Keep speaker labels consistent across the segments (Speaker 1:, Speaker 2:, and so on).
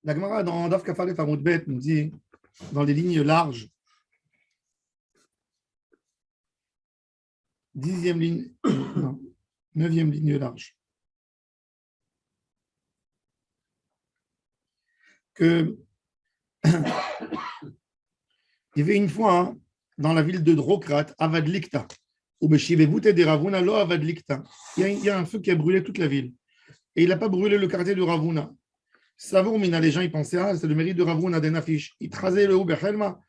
Speaker 1: La Gemara dans Daf Kafaret Amud Bet nous dit, dans les lignes larges, 10e ligne, non, 9e ligne large, que il y avait une fois dans la ville de Drokrat, Avadlikta, où Beshivevute de Ravuna, lo Avadlikta. Il y a un feu qui a brûlé toute la ville. Et il n'a pas brûlé le quartier de Ravuna. Savour Mina, les gens ils pensaient, c'est le mérite de Ravuna des Nafish. Ils traçaient le Uberhelma,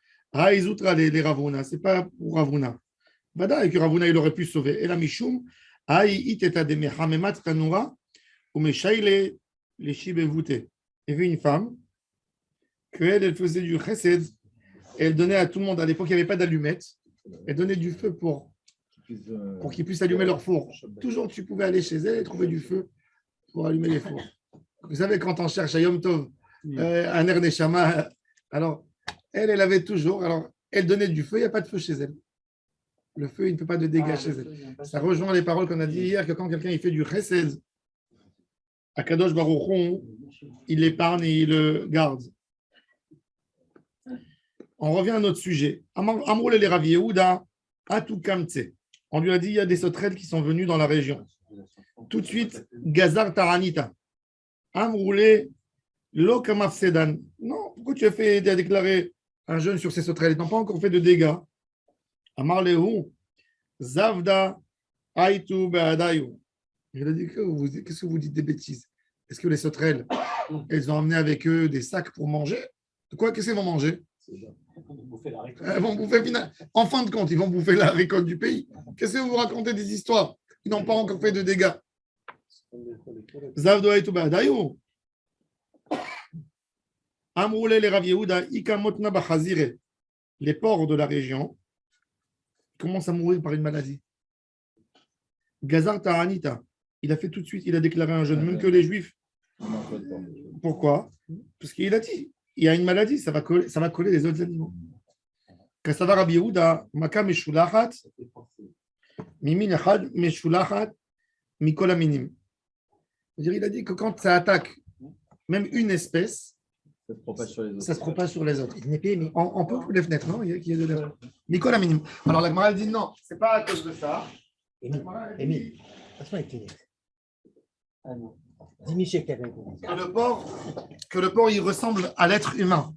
Speaker 1: ils outra les Ravuna, c'est pas pour Ravuna. Bada, et que Ravuna il aurait pu sauver. Et la Mishum, iteta de Mehamemat Tanura, ou Meshaile, les Shibevute. Il y avait une femme, elle faisait du chesed, et elle donnait à tout le monde. À l'époque, il n'y avait pas d'allumettes. Elle donnait du feu pour qu'ils puissent allumer leur four. Toujours, tu pouvais aller chez elle et trouver du feu pour allumer les fours. Vous savez, quand on cherche à Yom Tov, un air Neshama, alors, elle avait toujours, alors, elle donnait du feu, il n'y a pas de feu chez elle. Le feu, il ne peut pas de dégâts chez elle. Ça rejoint les paroles qu'on a dit hier, que quand quelqu'un il fait du chesed, à Kadosh Baruch Hu, il l'épargne et il le garde. On revient à notre sujet. Amroule les Rav Yehuda, Atu Kamtse. On lui a dit, il y a des sauterelles qui sont venues dans la région. Tout de suite, Gazar Taranita. Amroule Lo Kamaf Sedan. Non, pourquoi tu as déclaré un jeûne sur ces sauterelles? Ils n'ont pas encore fait de dégâts. Amar Lehu, Zavda, Aitu Beadayu. Il a dit, qu'est-ce que vous dites des bêtises? Est-ce que les sauterelles, elles ont emmené avec eux des sacs pour manger? Quoi, qu'est-ce qu'ils vont manger? Elles vont bouffer, en fin de compte, ils vont bouffer la récolte du pays. Qu'est-ce que vous racontez des histoires? Ils n'ont pas encore fait de dégâts. Zavdo Aitu Beadayu. Amroule les Rav Yehuda, Ikamotna Bachazire. Les porcs de la région commencent à mourir par une maladie. Gazar Taranita, il a fait tout de suite, il a déclaré un jeûne, même que les Juifs. Pourquoi? Parce qu'il a dit, il y a une maladie, ça va coller les autres animaux. Kassava Rabbi Yehuda, Maka Meshulachat, Mimin Echad Meshulachat, Mikola Minim. Il a dit que quand ça attaque même une espèce, ça se propage sur les autres. On peut ouvrir les fenêtres, non? Il y a de l'air. Mikola Minim. Alors la Gemara dit non, c'est pas à cause de ça.
Speaker 2: Émile, passe-moi les lunettes.
Speaker 1: Que le porc il ressemble à l'être humain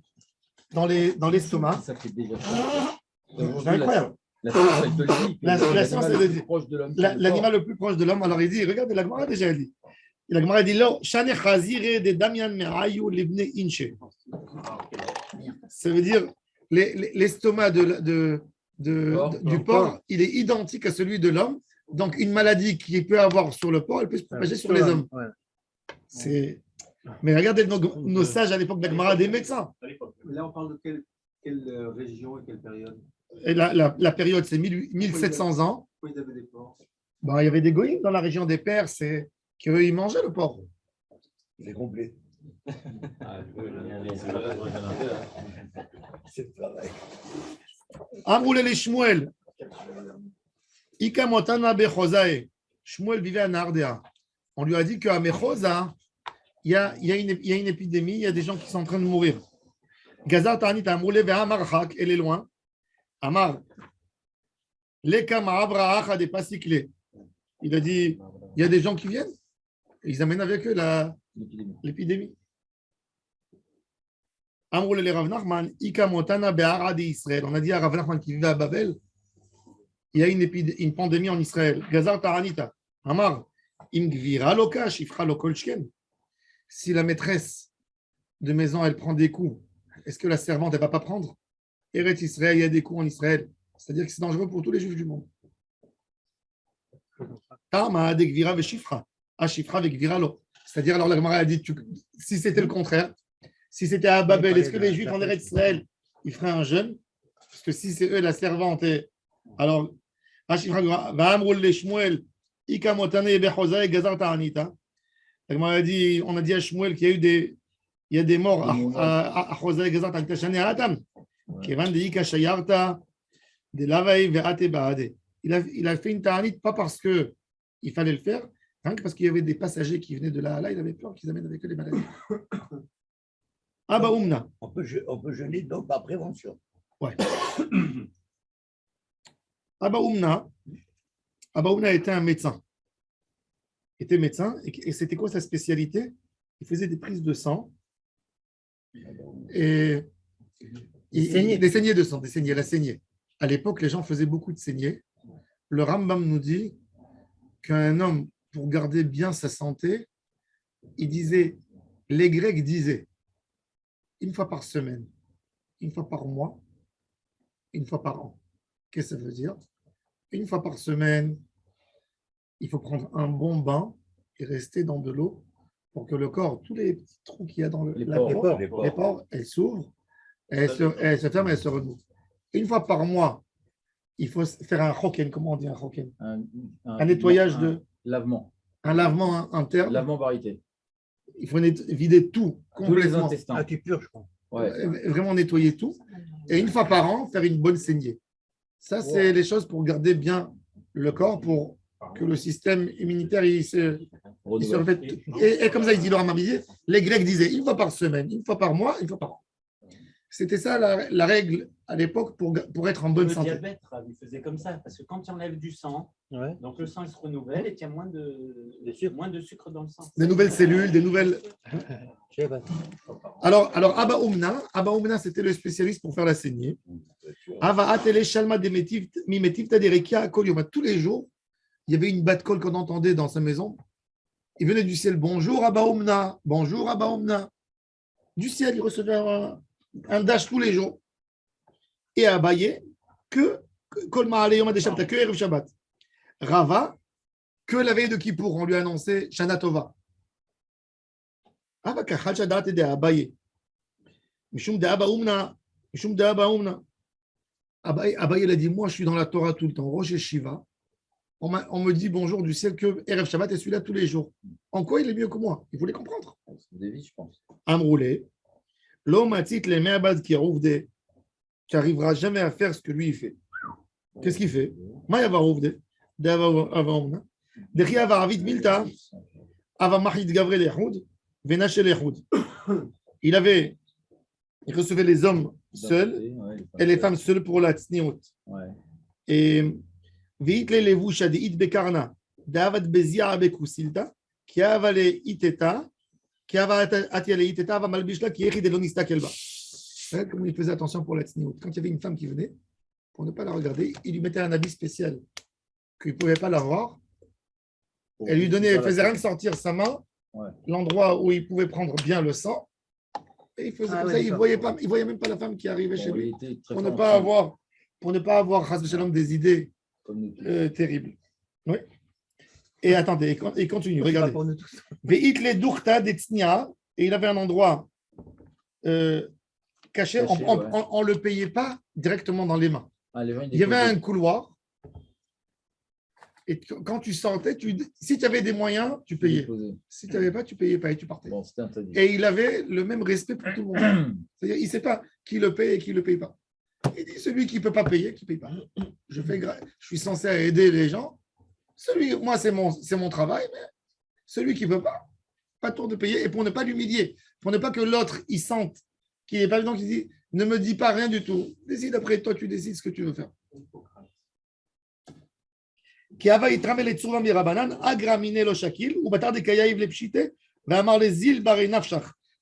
Speaker 1: dans l'estomac.
Speaker 2: Ça fait déjà.
Speaker 1: C'est incroyable. La science, c'est l'animal le plus proche de l'homme. Alors il dit, regardez, la Gemara déjà dit. La Gemara dit là, ça veut dire l'estomac du porc, il est identique à celui de l'homme. Donc, une maladie qu'il peut avoir sur le porc, elle peut se propager sur les hommes. Mais regardez nos sages à l'époque d'Agmara, des médecins.
Speaker 3: Là, on parle de quelle région et quelle période?
Speaker 1: Et la période, c'est 1700 ans.
Speaker 3: Pourquoi ils avaient des porcs?
Speaker 1: Il y avait des goïms dans la région des Perses qu'eux, ils mangeaient le porc.
Speaker 2: C'est complet. C'est pareil.
Speaker 1: Amroule les Shmuel. Ikamotana Bechosae. Shmuel vivait à Nardea. On lui a dit qu'à Mechosa, il y a une épidémie, il y a des gens qui sont en train de mourir. Gazar Tanit Amroule vers Amarchak, elle est loin. Amar. Lekama Abraha des Pasikle. Il a dit il y a des gens qui viennent, ils amènent avec eux l'épidémie. Amroule les Rav Nachman, Ikamotana Be'ara d'Israël. On a dit à Rav Nachman qui vivait à Babel. Il y a une pandémie en Israël. Gazar Taranita. Amar, Imgvira Loka, Shifra Lokolchken. Si la maîtresse de maison, elle prend des coups, est-ce que la servante, elle ne va pas prendre? Eretz Israël, il y a des coups en Israël. C'est-à-dire que c'est dangereux pour tous les juifs du monde. Tama de Gvira ve Shifra. Shifra ve Gvira Lo. C'est-à-dire, alors la Gemara a dit, si c'était le contraire, si c'était à Babel, est-ce que les juifs en Eretz Israël, ils feraient un jeûne? Parce que si c'est eux la servante, alors, on a dit à Shmuel qu'il y a des morts à Chosai et Gazar Tanita Shane à Adam. Il a fait une ta'anit pas parce qu'il fallait le faire, rien que parce qu'il y avait des passagers qui venaient de là à là, il avait peur qu'ils amènent avec eux les maladies. Abba Oumna.
Speaker 2: On peut jeûner donc par prévention.
Speaker 1: Ouais. Abba Oumna était un médecin. Il était médecin et c'était quoi sa spécialité? Il faisait des prises de sang et des saignées de sang, la saignée. À l'époque, les gens faisaient beaucoup de saignées. Le Rambam nous dit qu'un homme, pour garder bien sa santé, les Grecs disaient une fois par semaine, une fois par mois, une fois par an. Qu'est-ce que ça veut dire? Une fois par semaine, il faut prendre un bon bain et rester dans de l'eau pour que le corps, tous les petits trous qu'il y a dans
Speaker 3: Les
Speaker 1: pores, elles s'ouvrent, elles se ferment, elles se renouent. Une fois par mois, il faut faire un roken, comment on dit un roken? Un nettoyage
Speaker 3: lavement.
Speaker 1: Un lavement interne.
Speaker 3: Lavement varité.
Speaker 1: Il faut vider tout
Speaker 3: Tous les
Speaker 1: complètement.
Speaker 3: intestins.
Speaker 2: Ah, tu purges, je crois.
Speaker 3: Ouais.
Speaker 1: Vraiment nettoyer tout. Et une fois par an, faire une bonne saignée. Ça, c'est les choses pour garder bien le corps, pour que le système immunitaire il se refait. Et comme ça, il dit Laurent Mamidier, les Grecs disaient une fois par semaine, une fois par mois, une fois par an. C'était ça la règle à l'époque pour être en bonne santé.
Speaker 4: Le diabète, il faisait comme ça, parce que quand il enlève du sang, donc le sang il se renouvelle et il y a moins de sucre dans le sang.
Speaker 1: Des nouvelles cellules, des nouvelles. Alors Abba Oumna, c'était le spécialiste pour faire la saignée. Ava Atele Shalma Mimetiv Taderekia Kolioma. Tous les jours, il y avait une batte colle qu'on entendait dans sa maison. Il venait du ciel. Bonjour Abba Oumna. Bonjour Abba Oumna. Du ciel, il recevait un dash tous les jours. Et à Abaye, que Kolma Aleyoma de Shabbat, que Erev Shabbat. Rava, que la veille de Kippour, on lui a annoncé Shana Tova. Ava Kachal Shadat de Abaye. Mishum de Abba Oumna. Mishum de Abba Oumna. Abaye, il a dit, moi, je suis dans la Torah tout le temps. Rosh Shiva. On me dit bonjour du ciel que Erev Shabbat est celui-là tous les jours. En quoi il est mieux que moi? Il voulait comprendre.
Speaker 3: C'est des vies, je pense.
Speaker 1: Amroulé. L'homatit les me'abad qui n'arrivera jamais à faire ce que lui il fait. Qu'est-ce qu'il fait? Ma'yava rouvde. D'avaoumna. Dechia va avid milta. Ava mahid gavrel echoud. Venachel echoud. Il recevait les hommes seuls et les femmes seules pour la tsniot. Et vite les levoucha de it bekarna. D'avad bezia abekusilta. Qui avale iteta. Comment il faisait attention pour la tsniout. Quand il y avait une femme qui venait, pour ne pas la regarder, il lui mettait un habit spécial qu'il ne pouvait pas la voir. Elle lui donnait, elle faisait rien que sortir sa main, l'endroit où il pouvait prendre bien le sang. Et il faisait comme ça, il ne voyait même pas la femme qui arrivait chez lui. Pour ne pas avoir des idées terribles. Oui. Et attendez, il continue, regardez. Et il avait un endroit caché, on ne le payait pas directement dans les mains. Il y avait un couloir, et quand tu sortais, si tu avais des moyens, tu payais. Si tu n'avais pas, tu ne payais pas et tu partais.
Speaker 3: Bon,
Speaker 1: et il avait le même respect pour tout le monde. C'est-à-dire, il ne sait pas qui le paye et qui ne le paye pas. Il dit, celui qui ne peut pas payer, qui ne paye pas. Je suis censé aider les gens. Moi, c'est mon travail, mais celui qui ne veut pas tour de payer, et pour ne pas l'humilier, pour ne pas que l'autre, il sente qu'il n'est pas dedans, qu'il dit, ne me dis pas rien du tout. Décide après, toi, tu décides ce que tu veux faire.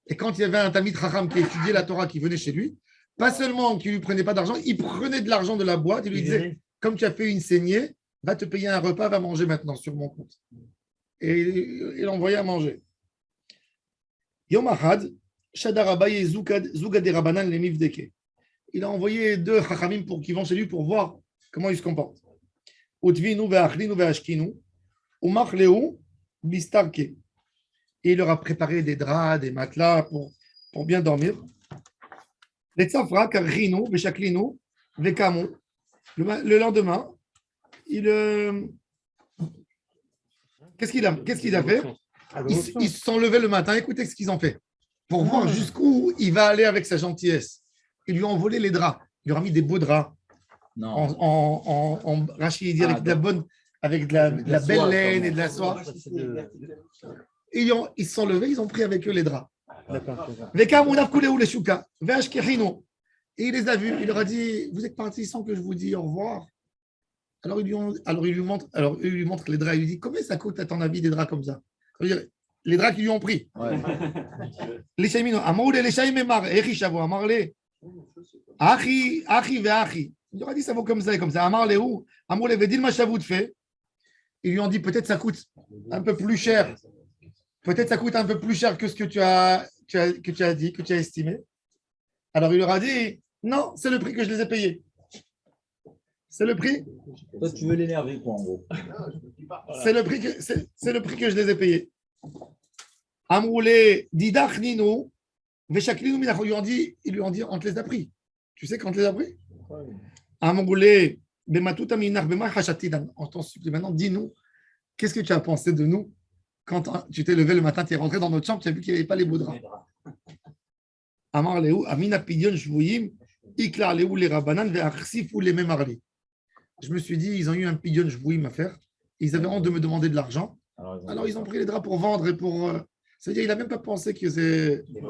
Speaker 1: Et quand il y avait un Talmid Chacham qui étudiait la Torah, qui venait chez lui, pas seulement qu'il ne lui prenait pas d'argent, il prenait de l'argent de la boîte, il lui disait, comme tu as fait une saignée, va te payer un repas, va manger maintenant sur mon compte. Et il envoyait à manger. Yom Ahad, Shadar Abaye Zouga de Rabanan le Mivdeke. Il a envoyé 2 Chachamim qui vont chez lui pour voir comment il se comporte. Utvinu ve'achlinu ve'ashkinu, umachleu bistarke. Et il leur a préparé des draps, des matelas pour bien dormir. Les tzafra karchinu ve'shaklinu ve'kamu. Le lendemain, qu'est-ce qu'il a fait? Ils se sont levés le matin, écoutez ce qu'ils ont fait, pour voir jusqu'où il va aller avec sa gentillesse. Ils lui ont volé les draps, il leur a mis des beaux draps, en rachidi, avec de la belle laine et de la soie. Ils se sont levés, ils ont pris avec eux les draps. Et il les a vus, il leur a dit, vous êtes partis sans que je vous dise au revoir. Alors, il lui montre les draps. Il lui dit, combien ça coûte, à ton avis, des draps comme ça? Ça veut dire, les draps qu'ils lui ont pris. Les Shaimino, Amourle, les Shaimemar, Echishavo, Amarle, Achi, Veachi. Il leur a dit, ça vaut comme ça et comme ça. Amarle, où? Amourle, Vedil, Machavou, fait. Ils lui ont dit, peut-être ça coûte un peu plus cher. Peut-être ça coûte un peu plus cher que ce que tu as dit, que tu as estimé. Alors, il leur a dit, non, c'est le prix que je les ai payés. C'est le prix.
Speaker 5: Toi, tu veux l'énerver, quoi, en gros.
Speaker 1: C'est le prix que je les ai payés. Amroulé, Didach Nino, Veshaklinu Minach. Ils lui ont dit, on te les a pris. Tu sais quand on te les a pris? Amroulé, Bematuta Minach, Bema Hashatidan. On t'en supplie maintenant, dis-nous, qu'est-ce que tu as pensé de nous quand tu t'es levé le matin, tu es rentré dans notre chambre, tu as vu qu'il n'y avait pas les beaux draps. Amar Léou, Amina Pidion Shvouim, Iklar Léou les Rabanan, Ve'achsif ou les Memarli. Je me suis dit, ils ont eu un pidion Shvouim à faire. Ils avaient honte de me demander de l'argent. Alors, ils ont pris les draps pour vendre et pour. Ça veut dire qu'il n'a même pas pensé que c'est des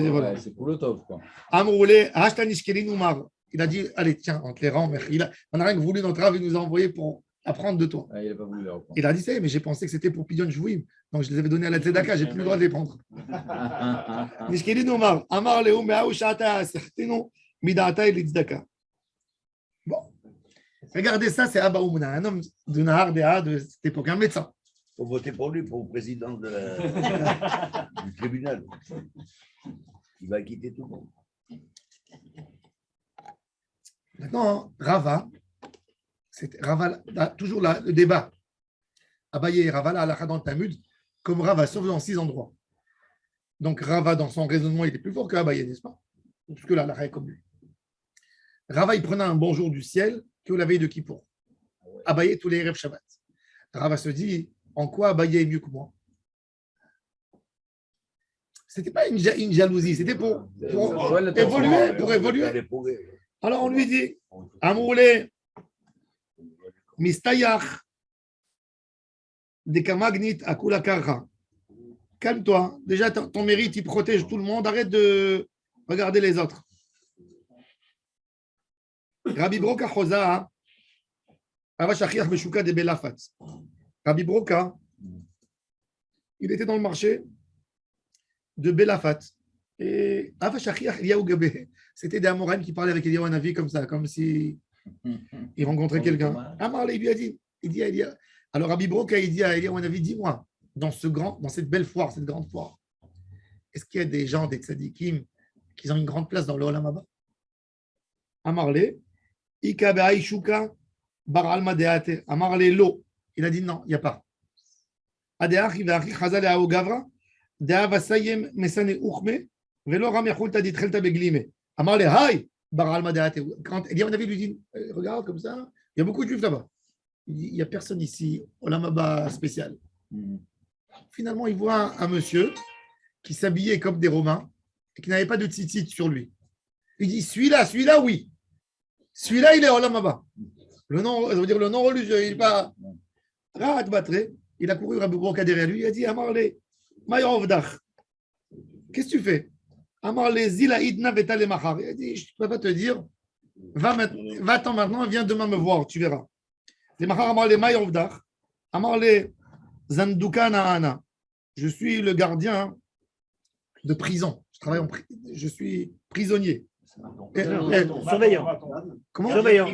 Speaker 1: voleurs.
Speaker 5: C'est pour le top, quoi.
Speaker 1: Amroulé, Hashtanish Kelin Oumar. Il a dit, allez, tiens, entre les rangs, on n'a rien voulu, notre rave, il nous a envoyé pour apprendre de toi.
Speaker 5: Il n'a pas voulu.
Speaker 1: Il a dit, ça, mais j'ai pensé que c'était pour pidion Shvouim. Donc, je les avais donnés à la Tzedaka, j'ai plus le droit de les prendre. Nishkelin Oumar, Amar Léou, Meaou Shata, Sertino, Midata et Litzdaka. Bon. Regardez ça, c'est Abba Oumna, un homme de Nahar Dea de cette époque, un médecin.
Speaker 2: Il faut voter pour lui, pour le président du tribunal. Il va quitter tout le monde.
Speaker 1: Maintenant, Rava, toujours le débat. Abaye et Rava, là, dans le Talmud, comme Rava, sauf dans 6 endroits. Donc Rava, dans son raisonnement, il était plus fort que Abaye, n'est-ce pas? Parce que là, la est comme lui. Rava, il prenait un bon jour du ciel que la veille de Kippour. Abaye tous les rêves Shabbat. Rava se dit, en quoi Abaye est mieux que moi? Ce n'était pas une jalousie, c'était pour évoluer. Alors on lui dit, Amourle, Mistayach, Dekamagnit, Akula Karra. Calme-toi. Déjà, ton mérite, il protège tout le monde. Arrête de regarder les autres. Rabbi Broka Chosa, Avashachiach Meshuka de Belafat. Rabbi Broka, il était dans le marché de Belafat. Et Avashachiach Eliyahu Gabé, c'était des Amoraim qui parlaient avec Eliyahu Hanavi comme ça, comme si il rencontrait quelqu'un. Amar, il lui a dit, alors Rabbi Broka, il dit à Eliyahu Hanavi, dis-moi, dans cette belle foire, cette grande foire, est-ce qu'il y a des gens, des tzadikim, qui ont une grande place dans le Olam Haba? Amarle, Ika Be'aishuka, Bar Alma Deate, Amarle Lo. Il a dit non, il n'y a pas. Adeachi Ve'achi Chazal Eao Gavra, De'avasayem Mesane Uchme, Velo Ramechulta Ditchelta Beglime. Amarle Hay, Bar Alma Deate. Quand Eliyahu Hanavi lui dit, regarde comme ça, il y a beaucoup de juifs là-bas. Il n'y a personne ici, Olam Haba spécial. Finalement, il voit un monsieur qui s'habillait comme des Romains et qui n'avait pas de tzitzit sur lui. Il dit, celui-là, oui. Celui-là, il est Olam Haba. Le nom, ça veut dire le nom religieux. Il n'est pas Rahat Batre. Il a couru Rabbi Broka derrière lui. Il a dit, Amarle, Mayorovdach. Qu'est-ce que tu fais? Amarle, Zila Idna Vetale Machar. Il a dit, je ne peux pas te dire. Va-t'en maintenant, viens demain me voir, tu verras. Les Machar, Amarle, Mayorovdach. Amarle, Zandukana Ana. Je suis le gardien de prison. Je suis prisonnier.
Speaker 6: Surveillant.
Speaker 1: Comment? Surveillant.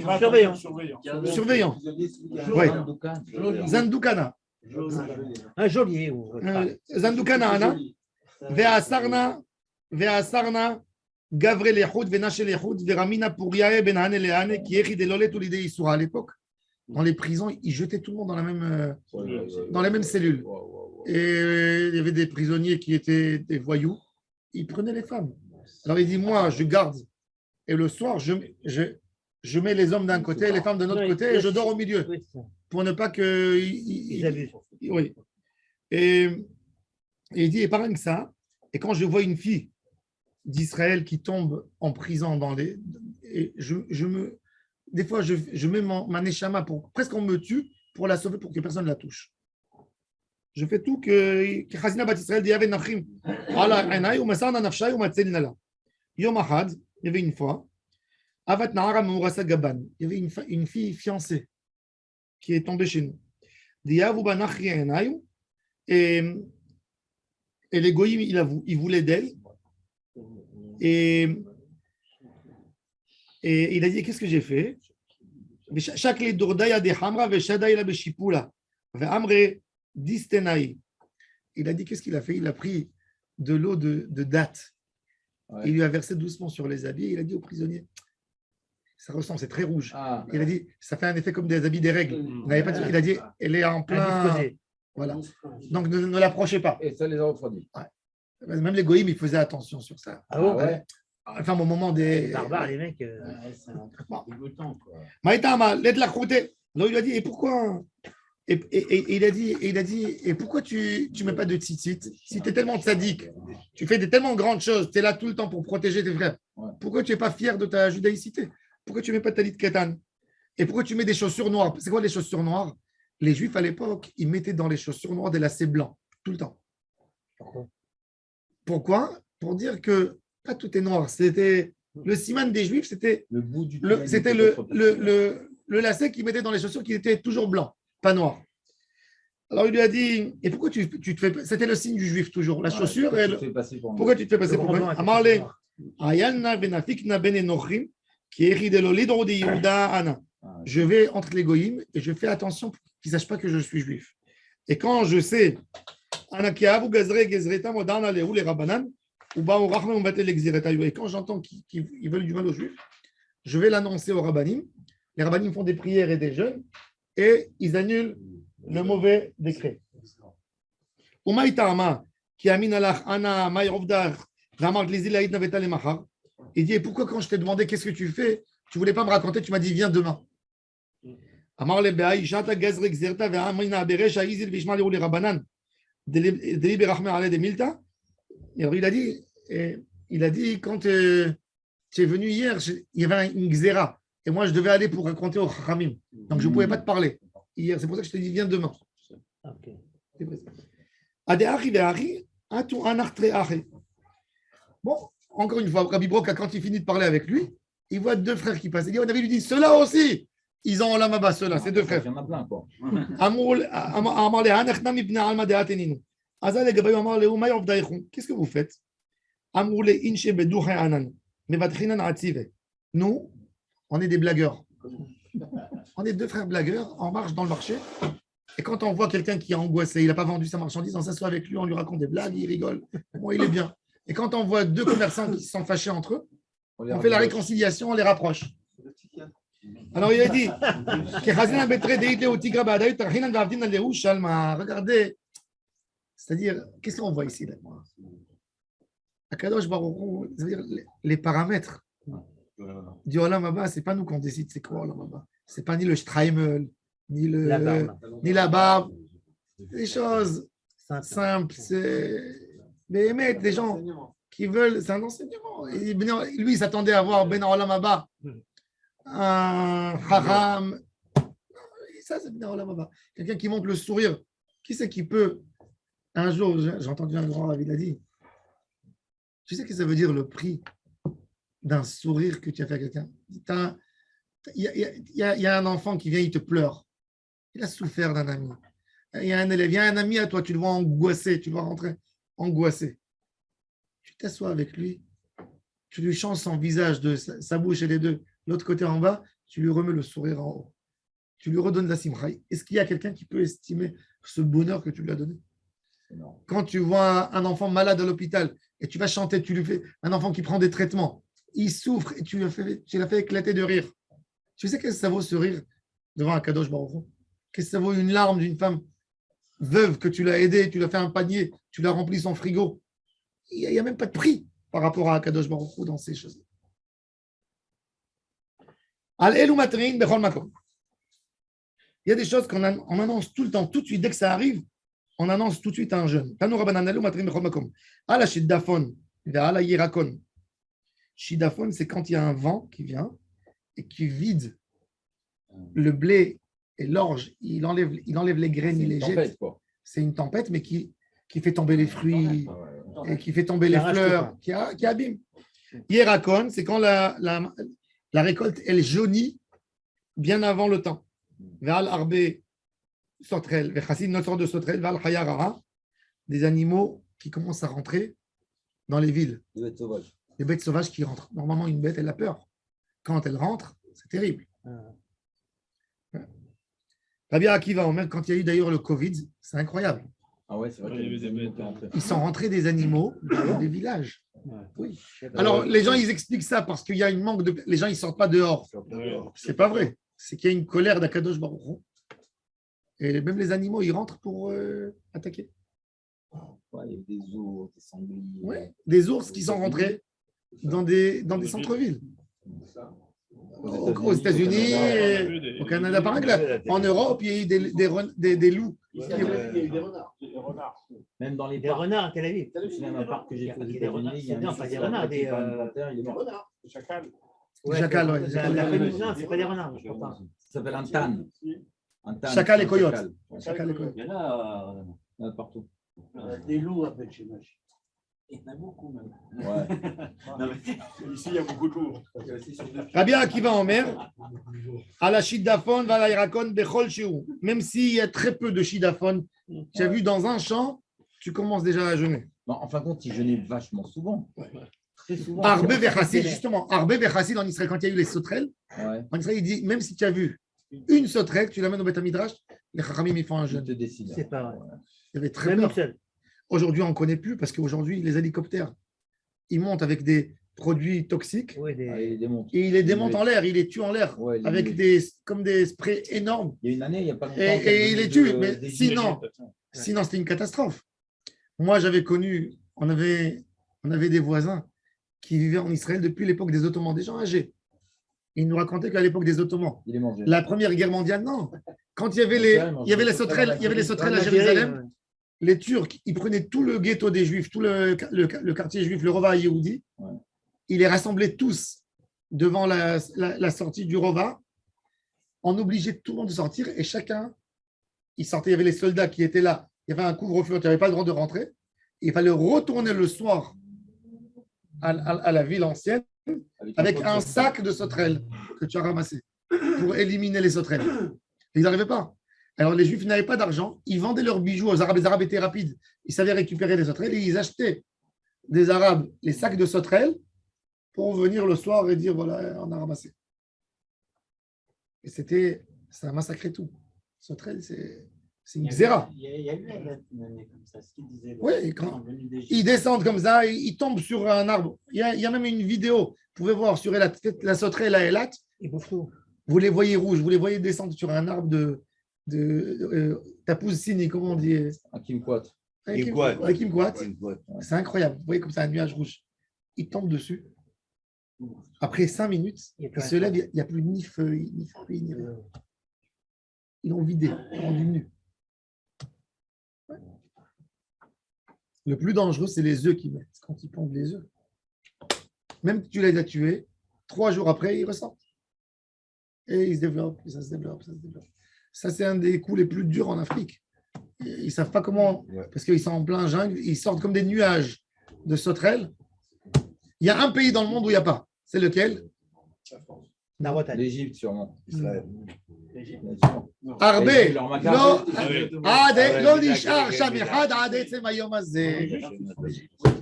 Speaker 1: Oui. Zandukana.
Speaker 6: Un geôlier.
Speaker 1: Zandukana Ana. Ve'asarna Gavre Lechut, Venache Lechut, Veramina Pouryae, Benhane Leane, qui est Lolet ou l'idée Issoura à l'époque. Dans les prisons, ils jetaient tout le monde dans les mêmes cellules. Et il y avait des prisonniers qui étaient des voyous. Ils prenaient les femmes. Alors il dit, moi, je garde. Et le soir, je mets les hommes d'un côté et les femmes de l'autre côté et je dors au milieu. Pour ne pas qu'ils abusent. Oui. Et il dit, et pas rien que ça. Et quand je vois une fille d'Israël qui tombe en prison et des fois, je mets ma neshama pour presque on me tue pour la sauver pour que personne ne la touche. Je fais tout que Chazina Bat Israël dit Yaveh Nachim. Ala Enai, ou Masana Nafshai, ou Matzel Nala. Yom Ahad, il y avait une fois, Avat Nahara Mourasa Gaban. Il y avait une fille fiancée qui est tombée chez nous. Diavu Banachri Enai, et les goyim, il voulait d'elle. Et il a dit, qu'est-ce que j'ai fait? Chaque les dourdaya de hamra ve shadaïla be shipula ve amre distenaï. Il a dit, qu'est-ce qu'il a fait? Il a pris de l'eau de date. Il lui a versé doucement sur les habits. Il a dit au prisonnier, ça ressemble, c'est très rouge. Il a dit, ça fait un effet comme des habits des règles. Il a dit, elle est en plein. Voilà. Donc ne l'approchez pas.
Speaker 5: Et ça les a refroidis.
Speaker 1: Même les goïms, ils faisaient attention sur ça.
Speaker 6: Ah bon, ouais.
Speaker 1: Enfin, au moment des.
Speaker 6: Les barbares, les mecs.
Speaker 4: C'est un truc dégoûtant, quoi.
Speaker 1: Maïtama, l'aide la croûtée. Donc il lui a dit, et pourquoi il a dit, et pourquoi tu ne mets pas de tzitzit? Si tu es tellement sadique, tu fais des tellement grandes choses, tu es là tout le temps pour protéger tes frères. Pourquoi tu n'es pas fier de ta judaïcité? Pourquoi tu ne mets pas de talit ketan? Et pourquoi tu mets des chaussures noires? C'est quoi les chaussures noires? Les Juifs à l'époque, ils mettaient dans les chaussures noires des lacets blancs, tout le temps. Pourquoi? Pour dire que pas tout est noir. C'était le siman des Juifs, c'était
Speaker 5: le bout du
Speaker 1: c'était le lacet qu'ils mettaient dans les chaussures qui était toujours blanc, pas noir. Alors il lui a dit, et pourquoi tu te fais... C'était le signe du Juif toujours, la chaussure. Pourquoi tu te fais passer pour moi? Amarle, Ayalna benafikna benenochrim, qui héride de l'olidro de Yehuda Ana. Je vais entre les goïms et je fais attention pour qu'ils ne sachent pas que je suis juif. Et quand je sais, et quand j'entends qu'ils veulent du mal aux juifs, je vais l'annoncer aux rabbanim. Les rabbanim font des prières et des jeûnes et ils annulent le mauvais décret. Il dit, et pourquoi quand je t'ai demandé qu'est-ce que tu fais, tu ne voulais pas me raconter, tu m'as dit viens demain. Alors il a dit, quand tu es venu hier, il y avait une xéra. Et moi, je devais aller pour raconter au Chachamim. Donc, je ne pouvais pas te parler hier. C'est pour ça que je t'ai dit, viens demain. Bon, encore une fois, Rabbi Broca, quand il finit de parler avec lui, il voit deux frères qui passent. Il dit, on avait lui dit, ceux-là aussi, ils ont Olam Haba, ceux-là, ces deux frères.
Speaker 5: Il y en a plein, quoi.
Speaker 1: Qu'est-ce que vous faites? Nous, on est des blagueurs. On est deux frères blagueurs, on marche dans le marché. Et quand on voit quelqu'un qui est angoissé, il n'a pas vendu sa marchandise, on s'assoit avec lui, on lui raconte des blagues, il rigole. Bon, il est bien. Et quand on voit deux commerçants qui se sont fâchés entre eux, on fait la réconciliation, on les rapproche. Alors il a dit, regardez, c'est-à-dire, qu'est-ce qu'on voit ici? Akadosh Baruch Hu, c'est-à-dire les paramètres du Olam Haba, ce n'est pas nous qu'on décide c'est quoi Olam Haba. Ce n'est pas ni le Streimel, ni la barbe. Des choses simples. Mais mettre des gens qui veulent, c'est un enseignement. Et lui, il s'attendait à voir Ben Olam Haba, un haram. Ça, c'est Ben Olam Haba. Quelqu'un qui montre le sourire. Qui c'est qui peut? Un jour, j'ai entendu un grand Rav, il a dit, tu sais ce que ça veut dire le prix d'un sourire que tu as fait à quelqu'un? Il y a un enfant qui vient, il te pleure. Il a souffert d'un ami. Il y a un élève, il y a un ami à toi, tu le vois angoissé, tu le vois rentrer angoissé. Tu t'assois avec lui, tu lui changes son visage de sa bouche et les deux. L'autre côté en bas, tu lui remets le sourire en haut. Tu lui redonnes la simcha. Est-ce qu'il y a quelqu'un qui peut estimer ce bonheur que tu lui as donné? Non. Quand tu vois un enfant malade à l'hôpital et tu vas chanter, tu lui fais un enfant qui prend des traitements, il souffre et tu l'as fait éclater de rire. Tu sais qu'est-ce que ça vaut ce rire devant un Kadosh Baruch Hu? Qu'est-ce que ça vaut une larme d'une femme veuve que tu l'as aidée, tu l'as fait un panier, tu l'as rempli son frigo? Il n'y a même pas de prix par rapport à Kadosh Baruch Hu dans ces choses. Il y a des choses qu'on annonce tout le temps, tout de suite, dès que ça arrive, on annonce tout de suite à un jeune. Shidaphon, c'est quand il y a un vent qui vient et qui vide le blé et l'orge, il enlève les graines, il les jette. c'est une tempête, mais qui fait tomber les fruits et qui fait tomber les
Speaker 6: arrache tout,
Speaker 1: fleurs, qui abîme. Hierakon, c'est quand la récolte, elle jaunit bien avant le temps. Ve'al arbe sotrel, ve'chassid, notre sorte de sotrel, ve'al hayarara, des animaux qui commencent à rentrer dans les villes.
Speaker 5: Les bêtes sauvages.
Speaker 1: Les bêtes sauvages qui rentrent. Normalement, une bête, elle a peur. Quand elle rentre, c'est terrible. Rabbi Akiva, même quand il y a eu d'ailleurs le Covid, c'est incroyable.
Speaker 5: Ah ouais, c'est vrai qu'il y avait des animaux qui rentraient.
Speaker 1: Ils sont rentrés des animaux dans des villages. Oui. Alors, les gens, ils expliquent ça parce qu'il y a une manque de... Les gens, ils ne sortent pas dehors. C'est pas vrai. C'est qu'il y a une colère d'Akadosh Baruch Hu. Et même les animaux, ils rentrent pour attaquer.
Speaker 5: Ouais, il y avait des ours, des sangliers.
Speaker 1: Ouais. Des ours qui sont rentrés dans des centres-villes. Aux États-Unis, au Canada, par exemple. En Europe, il y a eu des loups.
Speaker 3: Il y a eu des renards.
Speaker 5: Même dans les
Speaker 6: Des
Speaker 5: parcs.
Speaker 6: renards à Tel Aviv.
Speaker 5: C'est même un parc que j'ai fait aux
Speaker 6: Il y a des
Speaker 5: États-Unis.
Speaker 6: renards.
Speaker 5: Il y a un
Speaker 6: Non, pas des renards, des
Speaker 5: renards.
Speaker 3: Chacal.
Speaker 1: Chacal, ouais.
Speaker 6: Non, c'est pas des renards, je crois pas.
Speaker 5: Ça s'appelle un tan. Un tan.
Speaker 1: Chacal et coyote.
Speaker 5: Chacal. Ouais.
Speaker 1: Chacal et coyote.
Speaker 7: Il y en a
Speaker 5: Il y en a partout.
Speaker 7: des loups à Belchimach. Il y en a beaucoup même.
Speaker 5: Ouais.
Speaker 3: Ici, il y a beaucoup de loups.
Speaker 1: Rabbi Akiva Omer, à la shidaphone, va la irakon, bechol shiur. Même s'il y a très peu de shidaphone, tu as vu dans un champ, tu commences déjà à jeûner.
Speaker 5: Bon, en fin de compte, ils jeûnaient vachement souvent. Très souvent.
Speaker 1: Arbe vechassid, justement, Arbe vechassid en Israël, quand il y a eu les sauterelles,
Speaker 5: Ouais.
Speaker 1: en Israël, il dit, même si tu as vu une sauterelle, tu l'amènes au Beth Midrash, les Chachamim, ils font un
Speaker 5: Je
Speaker 1: jeûne.
Speaker 5: te décide.
Speaker 6: C'est pas vrai.
Speaker 1: Il y avait très
Speaker 6: Même
Speaker 1: peur.
Speaker 6: une seule.
Speaker 1: Aujourd'hui, on ne connaît plus parce qu'aujourd'hui, les hélicoptères, ils montent avec des produits toxiques
Speaker 6: Oui,
Speaker 5: Ah, il démonte.
Speaker 1: et ils les démontent en l'air, ils les tuent en l'air
Speaker 5: Ouais,
Speaker 1: avec comme des sprays énormes.
Speaker 5: Il y a une année, il n'y a pas longtemps.
Speaker 1: Et il les tue. Mais sinon, c'était une catastrophe. Moi, j'avais connu, on avait des voisins qui vivaient en Israël depuis l'époque des Ottomans, des gens âgés. Ils nous racontaient qu'à l'époque des Ottomans,
Speaker 5: Il est mangé.
Speaker 1: la Première Guerre mondiale, non. Quand il y avait les sauterelles à Jérusalem, les Turcs, ils prenaient tout le ghetto des Juifs, tout le quartier juif, le Rova Yehoudi,
Speaker 5: Ouais.
Speaker 1: ils les rassemblaient tous devant la sortie du Rova. On obligeait tout le monde de sortir et chacun, il sortait. Il y avait les soldats qui étaient là. Il y avait un couvre-feu, tu n'avais pas le droit de rentrer. Il fallait retourner le soir à la ville ancienne avec un sac de sauterelles que tu as ramassé pour éliminer les sauterelles. Ils n'arrivaient pas. Alors, les Juifs n'avaient pas d'argent. Ils vendaient leurs bijoux aux Arabes. Les Arabes étaient rapides. Ils savaient récupérer les sauterelles et ils achetaient des Arabes les sacs de sauterelles pour venir le soir et dire voilà, on a ramassé. Et ça a massacré tout. Sauterelles, c'est une xéra.
Speaker 4: Il y a eu une année comme ça, ce qu'il disait.
Speaker 1: Oui, quand ils descendent comme ça, ils tombent sur un arbre. Il y a même une vidéo, vous pouvez voir sur la sauterelle à Elat.
Speaker 6: Ils bouffent tout.
Speaker 1: Vous les voyez rouges, vous les voyez descendre sur un arbre de Tapuz Sini, comment on dit
Speaker 5: Un Kimquat.
Speaker 1: Un Kimquat. C'est incroyable. Vous voyez comme ça un nuage rouge. Ils tombent dessus. Après 5 minutes, ils se lèvent, il n'y a plus ni feuilles, ni fruits, ni rien. Ils l'ont vidé, ils l'ont rendu nu. Ouais. Le plus dangereux, c'est les œufs qu'ils mettent quand ils pondent les œufs. Même si tu les as tués, 3 jours après, ils ressortent. Et ils se développent, et ça se développe, ça se développe. Ça, c'est un des coups les plus durs en Afrique. Ils ne savent pas comment, parce qu'ils sont en plein jungle, ils sortent comme des nuages de sauterelles. Il y a un pays dans le monde où il n'y a pas. C'est lequel?
Speaker 6: La Bretagne.
Speaker 5: L'Égypte, sûrement.
Speaker 2: Israël.
Speaker 1: Arbe.
Speaker 5: Et leur macaron.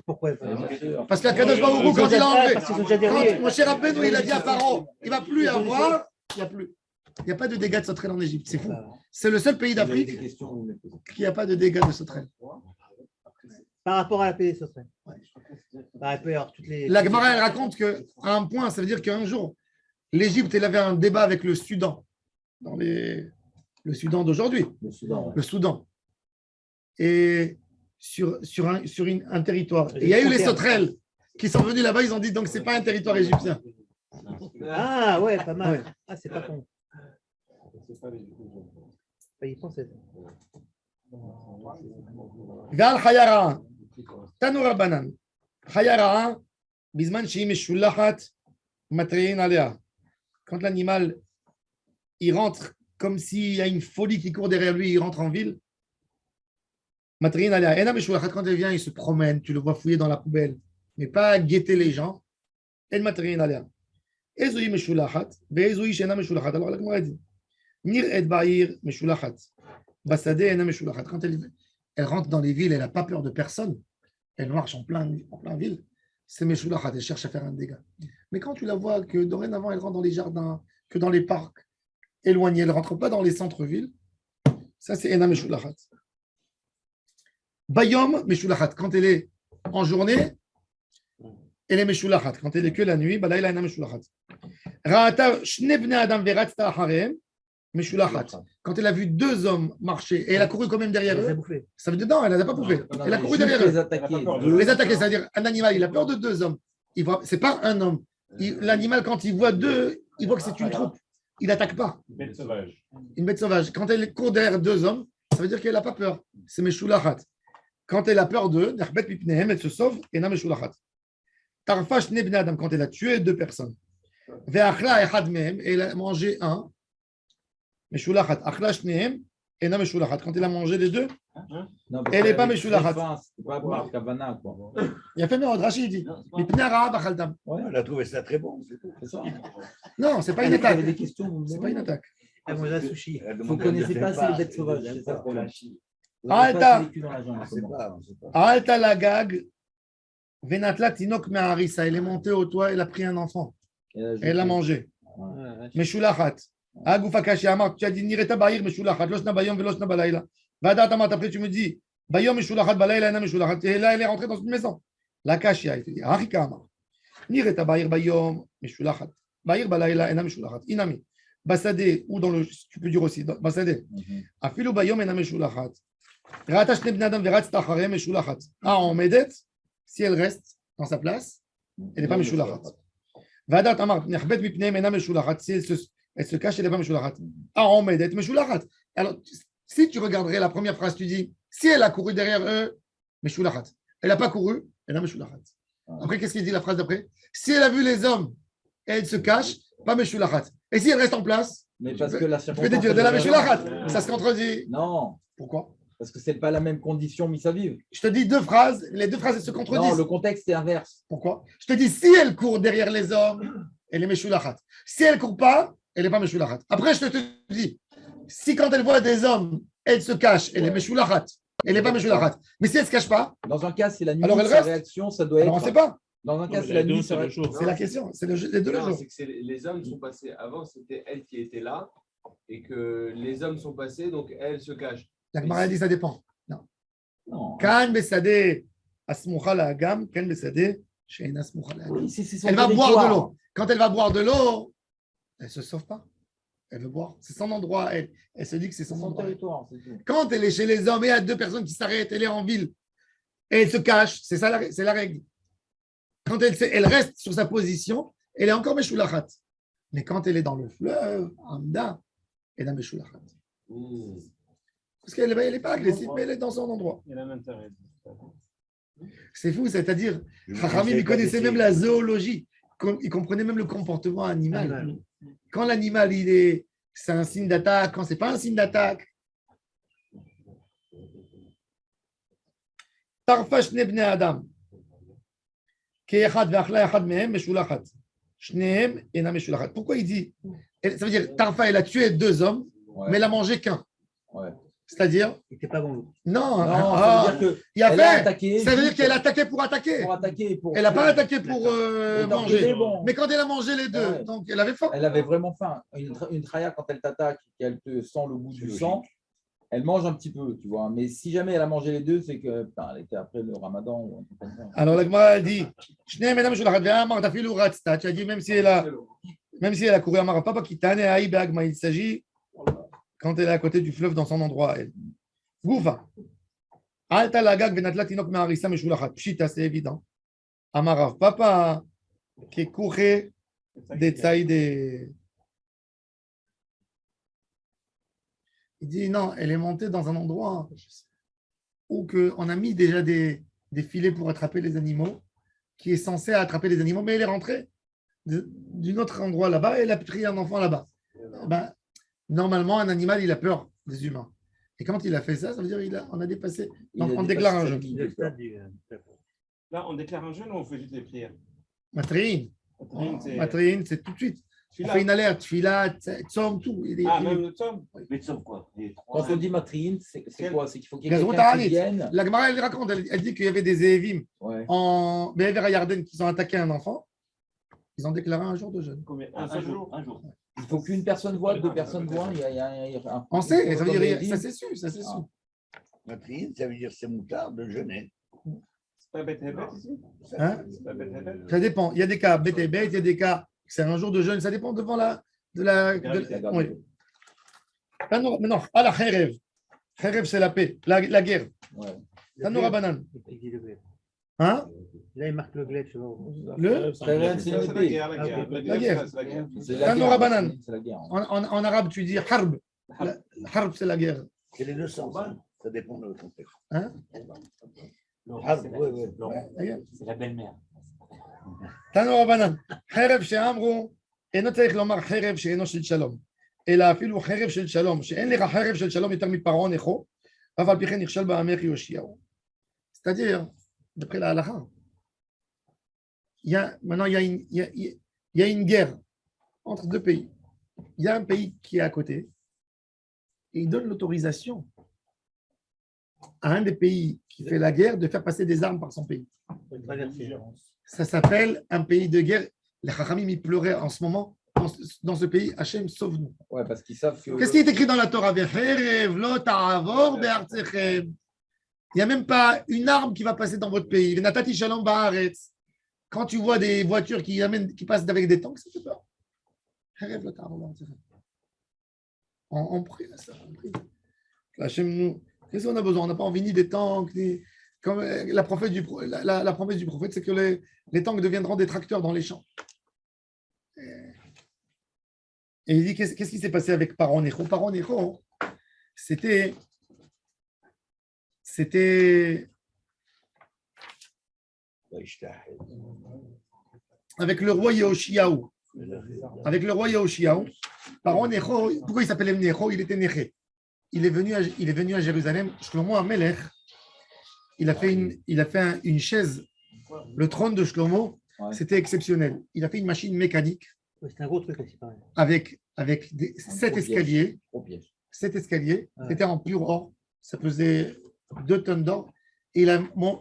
Speaker 6: Pourquoi?
Speaker 1: Parce que Kadosh Baruch Hu, quand il a enlevé,
Speaker 6: Parce qu'ils sont déjà derrière.
Speaker 1: quand mon cher Rabbeinu, il a dit à Pharaon, il ne va plus y avoir, il n'y a plus. Il n'y a pas de dégâts de sauterelles en Égypte, c'est fou. C'est le seul pays d'Afrique qui n'a pas de dégâts de sauterelles.
Speaker 6: Par rapport à la paix des sauterelles. Bah, il peut y avoir toutes les.
Speaker 1: La Gemara, elle raconte qu'à un point, ça veut dire qu'un jour, l'Égypte, elle avait un débat avec le Soudan, le Soudan d'aujourd'hui, le Soudan. Et sur un territoire. Et il y a eu les sauterelles qui sont venus là-bas, ils ont dit donc c'est pas un territoire égyptien.
Speaker 6: Ah ouais, pas mal. Ah, c'est pas con. Bah, il pensait.
Speaker 1: Gal Chayara, Tanura Banan. Chayara, Bisman Shim Shulahat, Matrein Alea. Quand l'animal, il rentre comme s'il y a une folie qui court derrière lui, il rentre en ville. Matrine alea. Ena meshulachat, quand elle vient, il se promène, tu le vois fouiller dans la poubelle, mais pas guetter les gens. En matrine alea. Ezoui meshulachat, ve'ezoui shena meshulachat. Alors la Gemara dit, Nir et ba'ir meshulachat. Basade ena meshulachat. Quand elle rentre dans les villes, elle n'a pas peur de personne. Elle marche en plein ville. C'est meshulachat, elle cherche à faire un dégât. Mais quand tu la vois que dorénavant, elle rentre dans les jardins, que dans les parcs éloignés, elle ne rentre pas dans les centres-villes, ça c'est ena meshulachat. Bayom meshulachat, quand elle est en journée, elle est meshulachat. Quand elle est que la nuit, balayla ena meshulachat. Ra'ata shne bnei adam veratzta acharem meshulachat. Quand elle a vu deux hommes marcher et elle a couru quand même derrière eux, ça veut dire non, elle n'a pas bouffé. Elle a couru derrière eux. Les attaquer, c'est-à-dire un animal, il a peur de deux hommes. C'est pas un homme. L'animal, quand il voit deux, il voit que c'est une troupe. Il n'attaque pas.
Speaker 8: Une bête sauvage.
Speaker 1: Une bête sauvage. Quand elle court derrière deux hommes, ça veut dire qu'elle n'a pas peur. C'est meshulachat. Quand elle a peur d'eux, elle se sauve et n'a meshulachat. Tarfash ne bnei adam, quand elle a tué deux personnes. Ve'achla echad mehem, et elle a mangé un. Meshulachat. Achla shnehem, et n'a meshulachat. Quand elle a mangé les deux, elle n'est pas meshulachat.
Speaker 5: C'est pas par kavana, quoi.
Speaker 1: Il a fait mieux, Rashi dit.
Speaker 2: Elle a trouvé ça très bon, c'est tout.
Speaker 5: C'est ça.
Speaker 1: Non, c'est pas une
Speaker 5: Vous
Speaker 1: attaque.
Speaker 5: avez des questions, vous me
Speaker 1: C'est pas une attaque.
Speaker 6: Elle mange un sushi.
Speaker 5: Vous ne connaissez pas assez les bêtes sauvages, c'est ça le problème. Vous
Speaker 1: Ah,
Speaker 5: n'avez pas assez vécu dans la jungle,
Speaker 2: On sait
Speaker 5: comment.
Speaker 2: pas, on sait pas.
Speaker 1: Alta la gag, venatla tinok me'arissa. Elle est montée au toit, elle a pris un enfant. Elle l'a mangé. Meshulachat. Agoufa kashi amar, tu as dit nireta ba'ir meshulachat, loshna bayom veloshna balayla. Vadat amat, après tu me dis, bayom meshulachat balayla ena meshulachat. Et là, elle est rentrée dans une maison. La kashi a été harika amar. Nireta ba'ir bayom meshulachat. Ba'ir balayla ena meshulachat. Inami. Basade, ou dans le, tu peux dire aussi, basade. Afilu bayom ena meshulachat. Ra'ata shne bnei adam veratzta acharem meshulachat. Ah, en medet, si elle reste dans sa place, elle n'est pas meshulachat. Vadat amar, nechbet mipneim ena meshulachat. Si elle se cache, elle n'est pas meshulachat. Ah, en medet, meshulachat. Alors, si tu regarderais la première phrase, tu dis, si elle a couru derrière eux, meshulachat. Elle n'a pas couru, elle n'a meshulachat. Après, qu'est-ce qu'il dit la phrase d'après? Si elle a vu les hommes et elle se cache, pas meshulachat. Et si elle reste en place,
Speaker 5: Mais parce que la
Speaker 1: tu peux déduire de la meshulachat. Ça se contredit.
Speaker 5: Non,
Speaker 1: Pourquoi?
Speaker 5: parce que ce n'est pas la même condition mise à vivre.
Speaker 1: Je te dis deux phrases, les deux phrases elles se contredisent.
Speaker 5: Non, le contexte est inverse.
Speaker 1: Pourquoi? Je te dis, si elle court derrière les hommes, elle est meshulachat. Si elle ne court pas, elle n'est pas meshulachat. Après, je te dis, si quand elle voit des hommes, elle se cache, elle est meshulachat. Elle n'est pas meshulachat. Mais si elle ne se cache pas,
Speaker 5: Dans un cas, c'est la nuit,
Speaker 1: Alors, elle
Speaker 5: sa
Speaker 1: reste
Speaker 5: réaction, ça doit
Speaker 1: alors on
Speaker 5: être.
Speaker 1: ne sait pas.
Speaker 5: Dans un cas,
Speaker 8: mais
Speaker 5: c'est la
Speaker 8: les deux,
Speaker 5: nuit,
Speaker 8: c'est
Speaker 5: ça
Speaker 8: le
Speaker 5: va
Speaker 8: jour.
Speaker 1: C'est la question. C'est les deux le
Speaker 3: Non,
Speaker 1: jour.
Speaker 3: c'est que les hommes sont passés avant, c'était elle qui était là, et que les hommes sont passés, donc elle se cache.
Speaker 1: La Gemara dit ça dépend.
Speaker 5: Non.
Speaker 1: Kan besade asmucha la agam, kan besade she'ena asmucha la agam.
Speaker 5: Oui, c'est son
Speaker 1: Elle va boire de
Speaker 5: territoire.
Speaker 1: l'eau. Quand elle va boire de l'eau, elle ne se sauve pas. Elle veut boire. C'est son endroit. Elle se dit que c'est
Speaker 5: C'est
Speaker 1: son
Speaker 5: son
Speaker 1: endroit.
Speaker 5: territoire, c'est tout.
Speaker 1: Quand elle est chez les hommes et il y a deux personnes qui s'arrêtent, elle est en ville et elle se cache, c'est ça, c'est la règle. Quand elle reste sur sa position, elle est encore meshulachat. Mais quand elle est dans le fleuve, Amda, elle est meshulachat. Parce qu'elle n'est pas agressive, mais elle est dans son endroit.
Speaker 8: Il y a un intérêt.
Speaker 1: C'est fou, c'est-à-dire, Chachamim, il connaissait même la zoologie, il comprenait même le comportement animal. Quand l'animal, c'est un signe d'attaque, quand ce n'est pas un signe d'attaque. Tarfa shne bnei adam. Ke'echad ve'achla echad mehem meshulachat. Shnehem ena meshulachat. Pourquoi il dit? Ça veut dire, Tarfa, elle a tué deux hommes,
Speaker 5: Ouais.
Speaker 1: mais elle a mangé qu'un.
Speaker 5: Ouais.
Speaker 1: C'est-à-dire,
Speaker 6: Il n'était pas bon.
Speaker 1: non,
Speaker 5: Non, ça veut dire que
Speaker 1: il a
Speaker 5: elle a
Speaker 1: fait.
Speaker 5: attaqué
Speaker 1: Ça veut dire
Speaker 5: juste
Speaker 1: qu'elle a attaqué pour attaquer.
Speaker 5: pour attaquer. Pour...
Speaker 1: Elle n'a pas attaqué pour
Speaker 5: Et donc,
Speaker 1: manger.
Speaker 5: c'est bon.
Speaker 1: Mais quand elle a mangé les deux,
Speaker 5: Ouais.
Speaker 1: donc elle avait faim.
Speaker 5: Elle avait vraiment faim. Une traya, quand elle t'attaque et qu'elle te sent le goût du sang, elle mange un petit peu, tu vois. Mais si jamais elle a mangé les deux, c'est que putain, elle était après le ramadan ou un truc comme ça.
Speaker 1: Alors la Gemara a dit, Shnehem ena meshulachat ve'amar tafilu ratzta. Tu as dit même si elle a couru amar papa kitane aï be'agma. Il s'agit quand elle est à côté du fleuve dans son endroit. Goufa. Alta lagag venatla tinok me'arissa meshulachat. Pshita, c'est évident. Amarav papa qui courait des tsaïdes. Il dit non, elle est montée dans un endroit où on a mis déjà des filets pour attraper les animaux, qui est censé attraper les animaux, mais elle est rentrée d'un autre endroit là-bas et elle a pris un enfant là-bas. Ben, normalement, un animal, il a peur des humains. Et quand il a fait ça, ça veut dire qu'on a dépassé.
Speaker 5: Il a
Speaker 1: Donc, on
Speaker 5: dépassé
Speaker 1: déclare un
Speaker 5: sa
Speaker 1: jeûne.
Speaker 5: limite.
Speaker 6: Le stade du.
Speaker 8: Là, on déclare un jeûne ou on fait juste les prières?
Speaker 1: Matrine.
Speaker 8: Matrine, c'est-
Speaker 1: Matrine, c'est tout de suite. On
Speaker 8: Filat.
Speaker 1: fait une alerte, filat, tzom, tout.
Speaker 8: Ah, même le tome?
Speaker 7: Mais sauf quoi?
Speaker 5: Quand on dit matrine, c'est quoi? C'est qu'il faut qu'il y ait
Speaker 1: Gazrou
Speaker 5: quelqu'un qui
Speaker 1: Taranit.
Speaker 5: vienne.
Speaker 1: La Gemara, elle raconte, elle dit qu'il y avait des Zévim
Speaker 5: Ouais.
Speaker 1: en Be'ever Yarden qui ont attaqué un enfant. Ils ont déclaré un jour de jeûne.
Speaker 8: Combien?
Speaker 7: Un
Speaker 8: Un seul
Speaker 7: jour.
Speaker 8: jour?
Speaker 7: Un jour.
Speaker 5: Il faut qu'une personne voit, deux personnes voient.
Speaker 1: On sait, ça veut
Speaker 5: Comme
Speaker 1: dire,
Speaker 5: il
Speaker 1: ça
Speaker 5: dit.
Speaker 1: c'est sûr, ça c'est sûr.
Speaker 2: Matrine, ça veut dire c'est moutard de jeûner.
Speaker 8: C'est pas bête Hebet ici?
Speaker 1: Hein?
Speaker 8: C'est pas bête Hebet?
Speaker 1: Ça dépend. Il y a des cas bête et bête, il y a des cas c'est un jour de jeûne. Ça dépend devant oui. Ah non, mais non, ah la kherev. Kherev, c'est la paix, la guerre.
Speaker 5: Ouais.
Speaker 1: Tanoura banane.
Speaker 6: Il dit le glaive.
Speaker 1: Hein?
Speaker 6: Là, il marque le glaive, je vois.
Speaker 1: Le
Speaker 5: Kherev, c'est
Speaker 8: C'est
Speaker 5: une
Speaker 8: la
Speaker 5: épée.
Speaker 8: guerre, la guerre.
Speaker 1: La
Speaker 8: La
Speaker 1: guerre.
Speaker 8: guerre, c'est la guerre.
Speaker 5: C'est la
Speaker 1: Tanoura
Speaker 5: guerre,
Speaker 1: banane.
Speaker 5: c'est la guerre.
Speaker 1: En arabe, tu dis harb. Harb, c'est la guerre.
Speaker 2: C'est les deux sens. Ça dépend de contexte.
Speaker 1: Hein?
Speaker 2: Ah, oui, oui.
Speaker 1: La guerre.
Speaker 7: C'est la belle-mère.
Speaker 1: תנו רבנן, חרב שאמרו, אינו צריך לומר חרב שאינו של שלום, אלא אפילו חרב של שלום, שאין לך חרב של שלום יותר מפרעה נכו, אף על פי כן נכשל בעמך יאשיהו. C'est-à-dire, d'après la halakha, maintenant il y a une guerre entre deux pays. Il y a un pays qui est à côté, et il donne l'autorisation à un des pays qui fait la guerre de faire passer des armes par son pays. Ça s'appelle un pays de guerre. Les Chachamim, ils pleuraient en ce moment dans ce pays. Hachem, sauve-nous.
Speaker 5: Ouais, parce qu'ils savent que.
Speaker 1: Qu'est-ce qui est écrit dans la Torah? Vecherev lo ta'avor be'artechem. Il n'y a même pas une arme qui va passer dans votre pays. Venatati shalom ba'aretz. Quand tu vois des voitures qui passent avec des tanks, ça fait peur. Vecherev lo ta'avor be'artechem. On prie à ça. On prie. Hachem, nous, qu'est-ce qu'on a besoin? On n'a pas envie ni des tanks, ni. Comme la promesse du prophète, c'est que les tanks deviendront des tracteurs dans les champs. Et il dit, qu'est-ce qui s'est passé avec Paro Necho? Paro Necho, c'était avec le roi Yehoshiaou. Avec le roi Yehoshiaou, Paro Necho, pourquoi il s'appelait Necho? Il était Neché. Il est venu à Jérusalem. Shlomo HaMelech, il a fait une chaise. Le trône de Shlomo,
Speaker 5: Ouais.
Speaker 1: c'était exceptionnel. Il a fait une machine mécanique
Speaker 6: C'est un gros truc aussi, pareil.
Speaker 1: avec 7
Speaker 5: gros
Speaker 1: escaliers.
Speaker 5: Gros piège.
Speaker 1: 7 escaliers.
Speaker 6: Ouais.
Speaker 1: C'était en pur or. Ça pesait 2 tonnes d'or. Et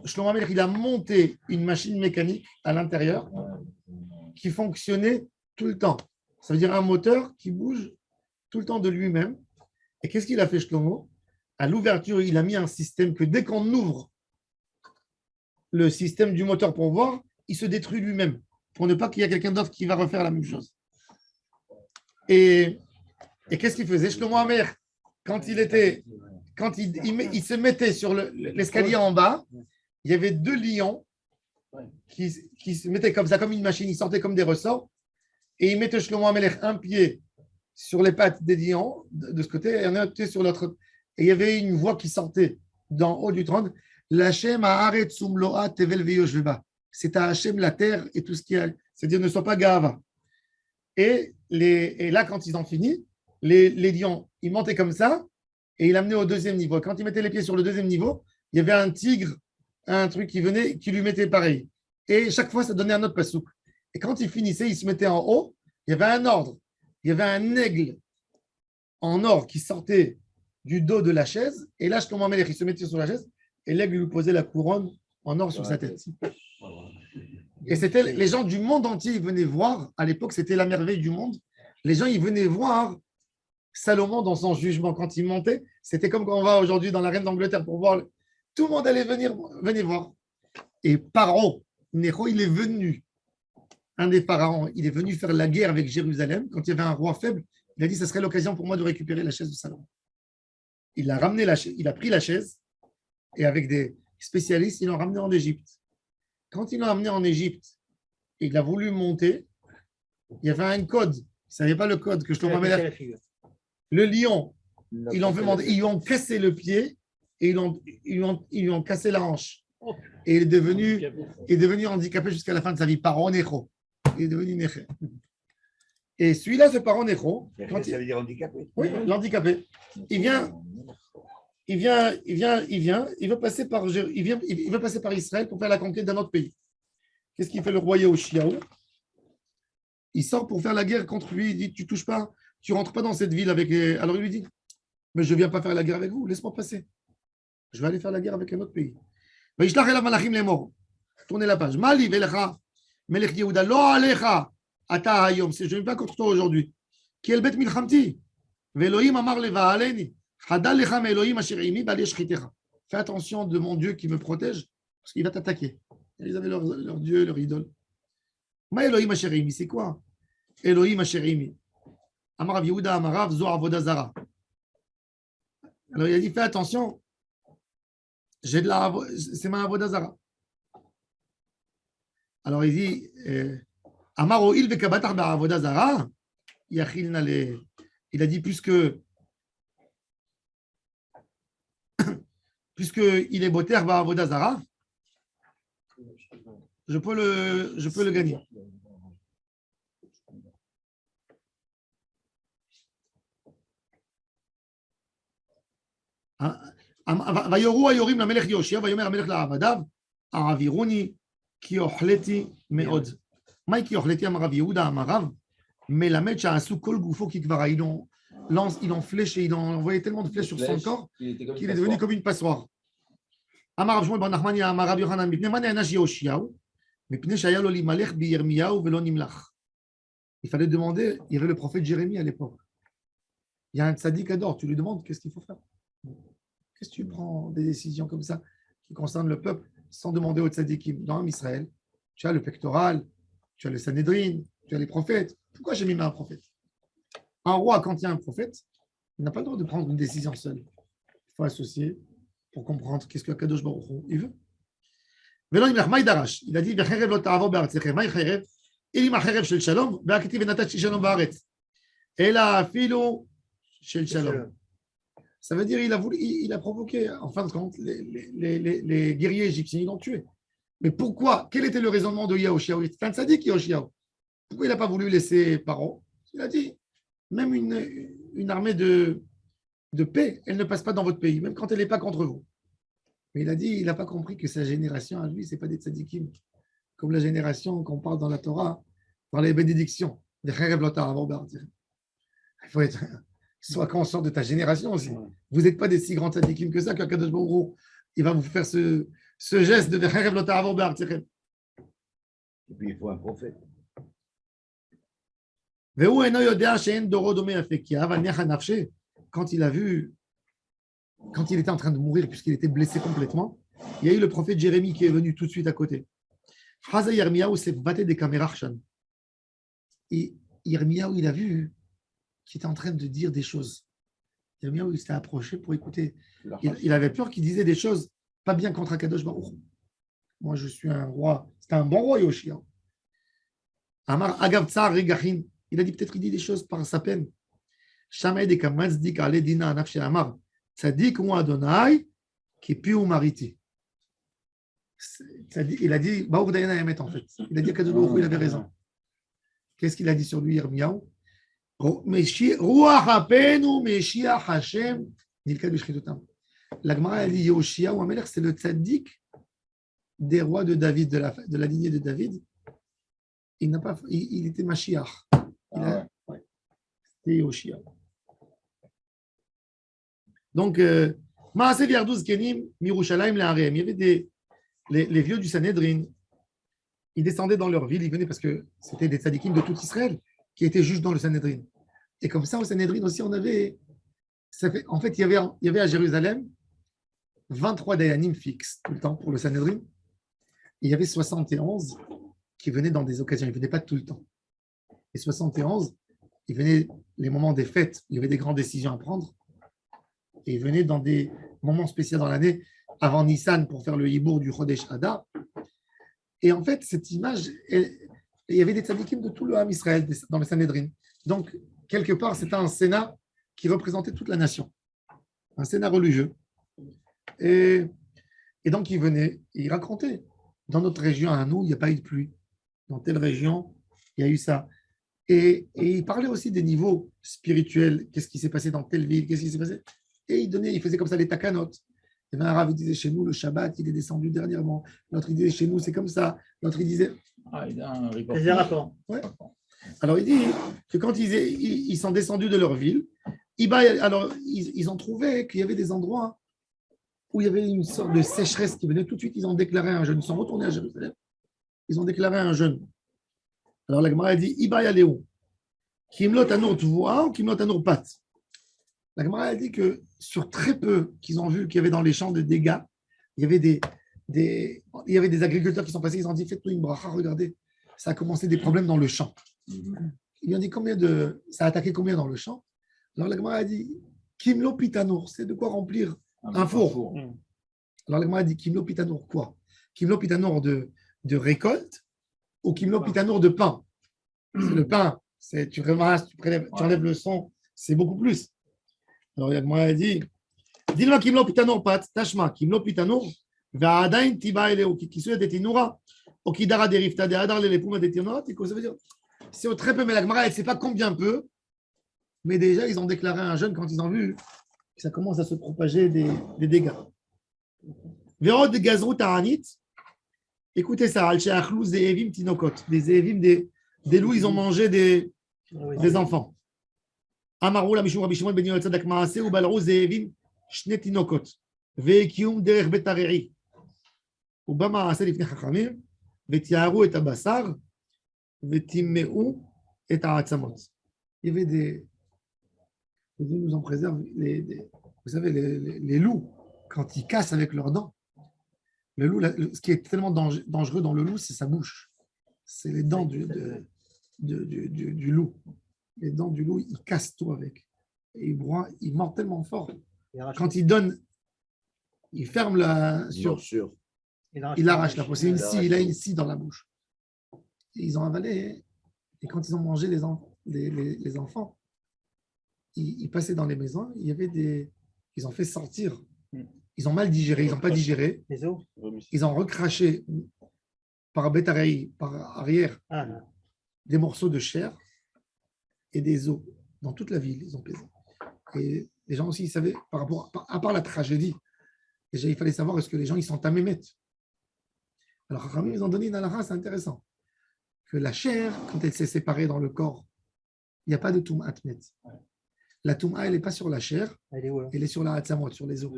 Speaker 1: Shlomo HaMelech, il a monté une machine mécanique à l'intérieur qui fonctionnait tout le temps. Ça veut dire un moteur qui bouge tout le temps de lui-même. Et qu'est-ce qu'il a fait, Shlomo? À l'ouverture, il a mis un système que dès qu'on ouvre le système du moteur pour voir, il se détruit lui-même, pour ne pas qu'il y ait quelqu'un d'autre qui va refaire la même chose. Et qu'est-ce qu'il faisait? Shlomo HaMelech, quand il se mettait sur l'escalier en bas, il y avait 2 lions qui se mettaient comme ça, comme une machine, ils sortaient comme des ressorts, et il mettait Shlomo HaMelech un pied sur les pattes des lions de ce côté et un autre pied sur l'autre. Et il y avait une voix qui sortait d'en haut du trône. L'Hachem haaretz umloa tevel veyoshveba. C'est à Hachem la terre et tout ce qu'il y a. C'est-à-dire ne sois pas gava. Et là, quand ils ont fini, les lions, ils montaient comme ça et ils amenaient au 2e niveau. Quand ils mettaient les pieds sur le 2e niveau, il y avait un tigre, un truc qui venait, qui lui mettait pareil. Et chaque fois, ça donnait un autre passouk. Et quand ils finissaient, ils se mettaient en haut, il y avait un ordre. Il y avait un aigle en or qui sortait du dos de la chaise. Et là, Shlomo HaMelech, il se mettait sur la chaise et l'aigle lui posait la couronne en or sur sa tête. Et c'était les gens du monde entier, ils venaient voir. À l'époque, c'était la merveille du monde. Les gens, ils venaient voir Salomon dans son jugement. Quand il montait, c'était comme quand on va aujourd'hui dans la reine d'Angleterre pour voir. Tout le monde allait venir voir. Et Paro Necho, il est venu. Un des pharaons, il est venu faire la guerre avec Jérusalem. Quand il y avait un roi faible, il a dit, ce serait l'occasion pour moi de récupérer la chaise de Salomon. Il a ramené il a pris la chaise et avec des spécialistes, ils l'ont ramené en Égypte. Quand ils l'ont amené en Égypte, il a voulu monter, il y avait un code. Il ne savait pas le code que Shlomo HaMelech. Le lion, ils lui ont cassé le pied et ils lui ont cassé la hanche. Et il est devenu handicapé jusqu'à la fin de sa vie. Paro Necho. Il est devenu Neché. Et celui-là, ce Paro Necho,
Speaker 2: Ça veut dire handicapé.
Speaker 1: oui, l'handicapé. Il vient, il veut passer par, il veut passer par Israël pour faire la conquête d'un autre pays. Qu'est-ce qu'il fait le roi Yehoshiaou? Il sort pour faire la guerre contre lui. Il dit, tu touches pas, tu rentres pas dans cette ville avec. Alors il lui dit, mais je ne viens pas faire la guerre avec vous, laisse-moi passer. Je vais aller faire la guerre avec un autre pays. Tournez la page. Mali velecha melech Yehuda lo alecha ata hayom. Je ne viens pas contre toi aujourd'hui. Ki el bet milchamti. Ve'Elohim amar leva'aleni. Hadal lecha me'Elohim asher imi ba'al yeshchitecha. Fais attention de mon Dieu qui me protège parce qu'il va t'attaquer. Ils avaient leur Dieu, leur idole. Ma Elohim asher imi, c'est quoi? Elohim asher imi. Amar Yehuda amarav zo avoda zara. Alors il a dit fais attention. C'est ma avoda zara. Alors il dit Amaro il vekabatar ba avoda zara. Il a dit puisque il est boter ba avoda zara, je peux le gagner. ויורו היורים למלך יהושע ויאמר המלך לעבדיו העבירוני כי אוכלתי מאוד. מה כי אוכלתי אמר רב יהודה אמר רב מלמד שעשו כל גופו כי כבר il en flèche et il en envoyait tellement de flèches sur son corps qu'il est devenu comme une passoire. אמר רב שמואל בר נחמני אמר רב יוחנן מפני מה נענש יהושיהו מפני שהיה לו להימלך בירמיהו ולא נמלך. Il fallait demander, il y avait le prophète Jérémie à l'époque. Il y a un tzaddik adore, tu lui demandes qu'est-ce qu'il faut faire. Qu'est-ce que tu prends des décisions comme ça qui concernent le peuple sans demander aux tzadikim? Dans Israël, tu as le pectoral, tu as le Sanhédrin, tu as les prophètes. Pourquoi j'ai mis un prophète? Un roi, quand il y a un prophète, il n'a pas le droit de prendre une décision seul. Il faut associer pour comprendre qu'est-ce que Kadosh Baruch Hu il veut. Il a dit ça veut dire il a provoqué, en fin de compte, les guerriers égyptiens, ils l'ont tué. Mais pourquoi? Quel était le raisonnement de Yehoshiaou? C'était un tzaddik, Yehoshiaou. Pourquoi il n'a pas voulu laisser Paro? Il a dit, même une armée de paix, elle ne passe pas dans votre pays, même quand elle n'est pas contre vous. Mais il a dit, il n'a pas compris que sa génération, à lui, ce n'est pas des tzaddikim. Comme la génération qu'on parle dans la Torah, dans les bénédictions. Il faut être... Sois conscient de ta génération aussi. Vous n'êtes pas des si grands tzadikim que ça, qu'Akadosh Baruch Hu, il va vous faire ce geste de Vecherev lo ta'avor be'artechem.
Speaker 2: Et puis il faut un prophète.
Speaker 1: Quand il a vu, quand il était en train de mourir, puisqu'il était blessé complètement, il y a eu le prophète Jérémie qui est venu tout de suite à côté. Chaza Yirmiyahu s'est battu des caméras. Et Yirmiyahu, il a vu qu'il était en train de dire des choses. Yirmiyahu, il s'était approché pour écouter. Il avait peur qu'il disait des choses pas bien contre Akadosh Baruch Hu. Moi, je suis un roi. C'était un bon roi, Yoshia. Amar Agav Tsar Regachin. Il a dit peut-être qu'il dit des choses par sa peine. Shamed et Kamatzik Ale Dina Anafshe Amar. Tzadik ou Adonai qui pi ou mariti. Il a dit Baour Dayana Emet en fait. Il a dit Akadosh Baruch Hu, il avait raison. Qu'est-ce qu'il a dit sur lui, Yirmiyahu? Ruach Apenu Meshiach Hashem Nilka Bishchitutam. La Gemara a dit Yehoshiaou Amelech, c'est le tzaddik des rois de David, de la lignée de David. Il était Mashiach. C'était Yehoshiaou. Donc, Maaseh Viarduz Kenim Mirushalayim Le'areim. Il y avait les vieux du Sanhédrin. Ils descendaient dans leur ville, ils venaient parce que c'était des tzaddikim de tout Israël qui étaient juges dans le Sanhédrin. Et comme ça, au Sanhédrin aussi, on avait. En fait, il y avait à Jérusalem 23 dayanim fixes tout le temps pour le Sanhédrin. Il y avait 71 qui venaient dans des occasions. Ils ne venaient pas tout le temps. Et 71, ils venaient les moments des fêtes, il y avait des grandes décisions à prendre. Et ils venaient dans des moments spéciaux dans l'année, avant Nissan, pour faire le hibour du Chodesh Hadar. Et en fait, cette image, il y avait des tzadikim de tout le Ham Israël dans le Sanhédrin. Donc, quelque part, c'était un sénat qui représentait toute la nation. Un sénat religieux. Et donc, ils venaient et ils racontaient. Dans notre région, à nous, il n'y a pas eu de pluie. Dans telle région, il y a eu ça. Et ils parlaient aussi des niveaux spirituels. Qu'est-ce qui s'est passé dans telle ville? Qu'est-ce qui s'est passé? Et il faisait comme ça les takanot. Il y avait un rav, il disait chez nous, le Shabbat, il est descendu dernièrement. L'autre, il disait chez nous, c'est comme ça. L'autre, il disait.
Speaker 5: Ah, il a un report.
Speaker 6: C'est un rapport.
Speaker 1: Ouais. Alors, il dit que quand ils sont descendus de leur ville, alors, ils ont trouvé qu'il y avait des endroits où il y avait une sorte de sécheresse qui venait tout de suite. Ils ont déclaré un jeûne. Ils sont retournés à Jérusalem. Ils ont déclaré un jeûne. Alors, la Gemara a dit Iba Yaléo, Kimlot Anour Tvoa ou Kimlot Anour Pat. La Gemara a dit que sur très peu qu'ils ont vu qu'il y avait dans les champs de dégâts, il y avait des agriculteurs qui sont passés, ils ont dit faites-nous une bracha, regardez, ça a commencé des problèmes dans le champ. Ils ont dit ça a attaqué combien dans le champ? Alors la Gemara a dit Kimlo Pitanour, c'est de quoi remplir un four. Alors la Gemara a dit Kimlo Pitanour quoi? Kimlo Pitanour de récolte ou Kimlo Pitanour de pain? C'est le pain, tu ramasses, tu enlèves le son, c'est beaucoup plus. Alors la Gemara a dit dis-le Kimlo Pitanour pat, tashma, Kimlo Pitanour, Va'adain Tiba Eleo, qui souhaite être Inoura, ou qui dara derifta de Adar les Pouma de Tirnot, et quoi ça veut dire? C'est au très peu, mais la Gemara, elle ne sait pas combien peu, mais déjà, ils ont déclaré un jeûne quand ils ont vu que ça commence à se propager des dégâts. Vérod de Gazrou Taranit, écoutez ça, Al-Sheachlou Zéhevim Tinokot, des Zéhevim, des loups, ils ont mangé des enfants. Amarou la Mishou Rabbi Shimon ben Yoel Tzadak Maaseh ou Balrou Zéhevim Shne Tinokot, Vekium Derech Betarei, ou Bama Maaseh Lifnei Chachamim, Vetiaru et Abasar, Vetimeu et Haatzamot. Il y avait Dieu nous en préserve, vous savez, les loups, quand ils cassent avec leurs dents, le loup, ce qui est tellement dangereux dans le loup, c'est sa bouche. C'est les dents du loup. Les dents du loup, il casse tout avec. Et il mord tellement fort. Quand il donne, il ferme il arrache la peau. C'est une scie, il a une scie dans la bouche. Et ils ont avalé, et quand ils ont mangé les enfants, ils passaient dans les maisons, ils ont fait sortir. Ils ont mal digéré, ils n'ont pas digéré. Ils ont recraché par bétareille, par arrière, des morceaux de chair et des os dans toute la ville. Ils ont pesé. Et les gens aussi, ils savaient, à part la tragédie, déjà, il fallait savoir est-ce que les gens, ils sont tamémet. Alors, ils ont donné une halakha, c'est intéressant. Que la chair, quand elle s'est séparée dans le corps, il n'y a pas de toum atmet. La touma, elle n'est pas sur la chair, elle est sur la hatzamot, sur les os.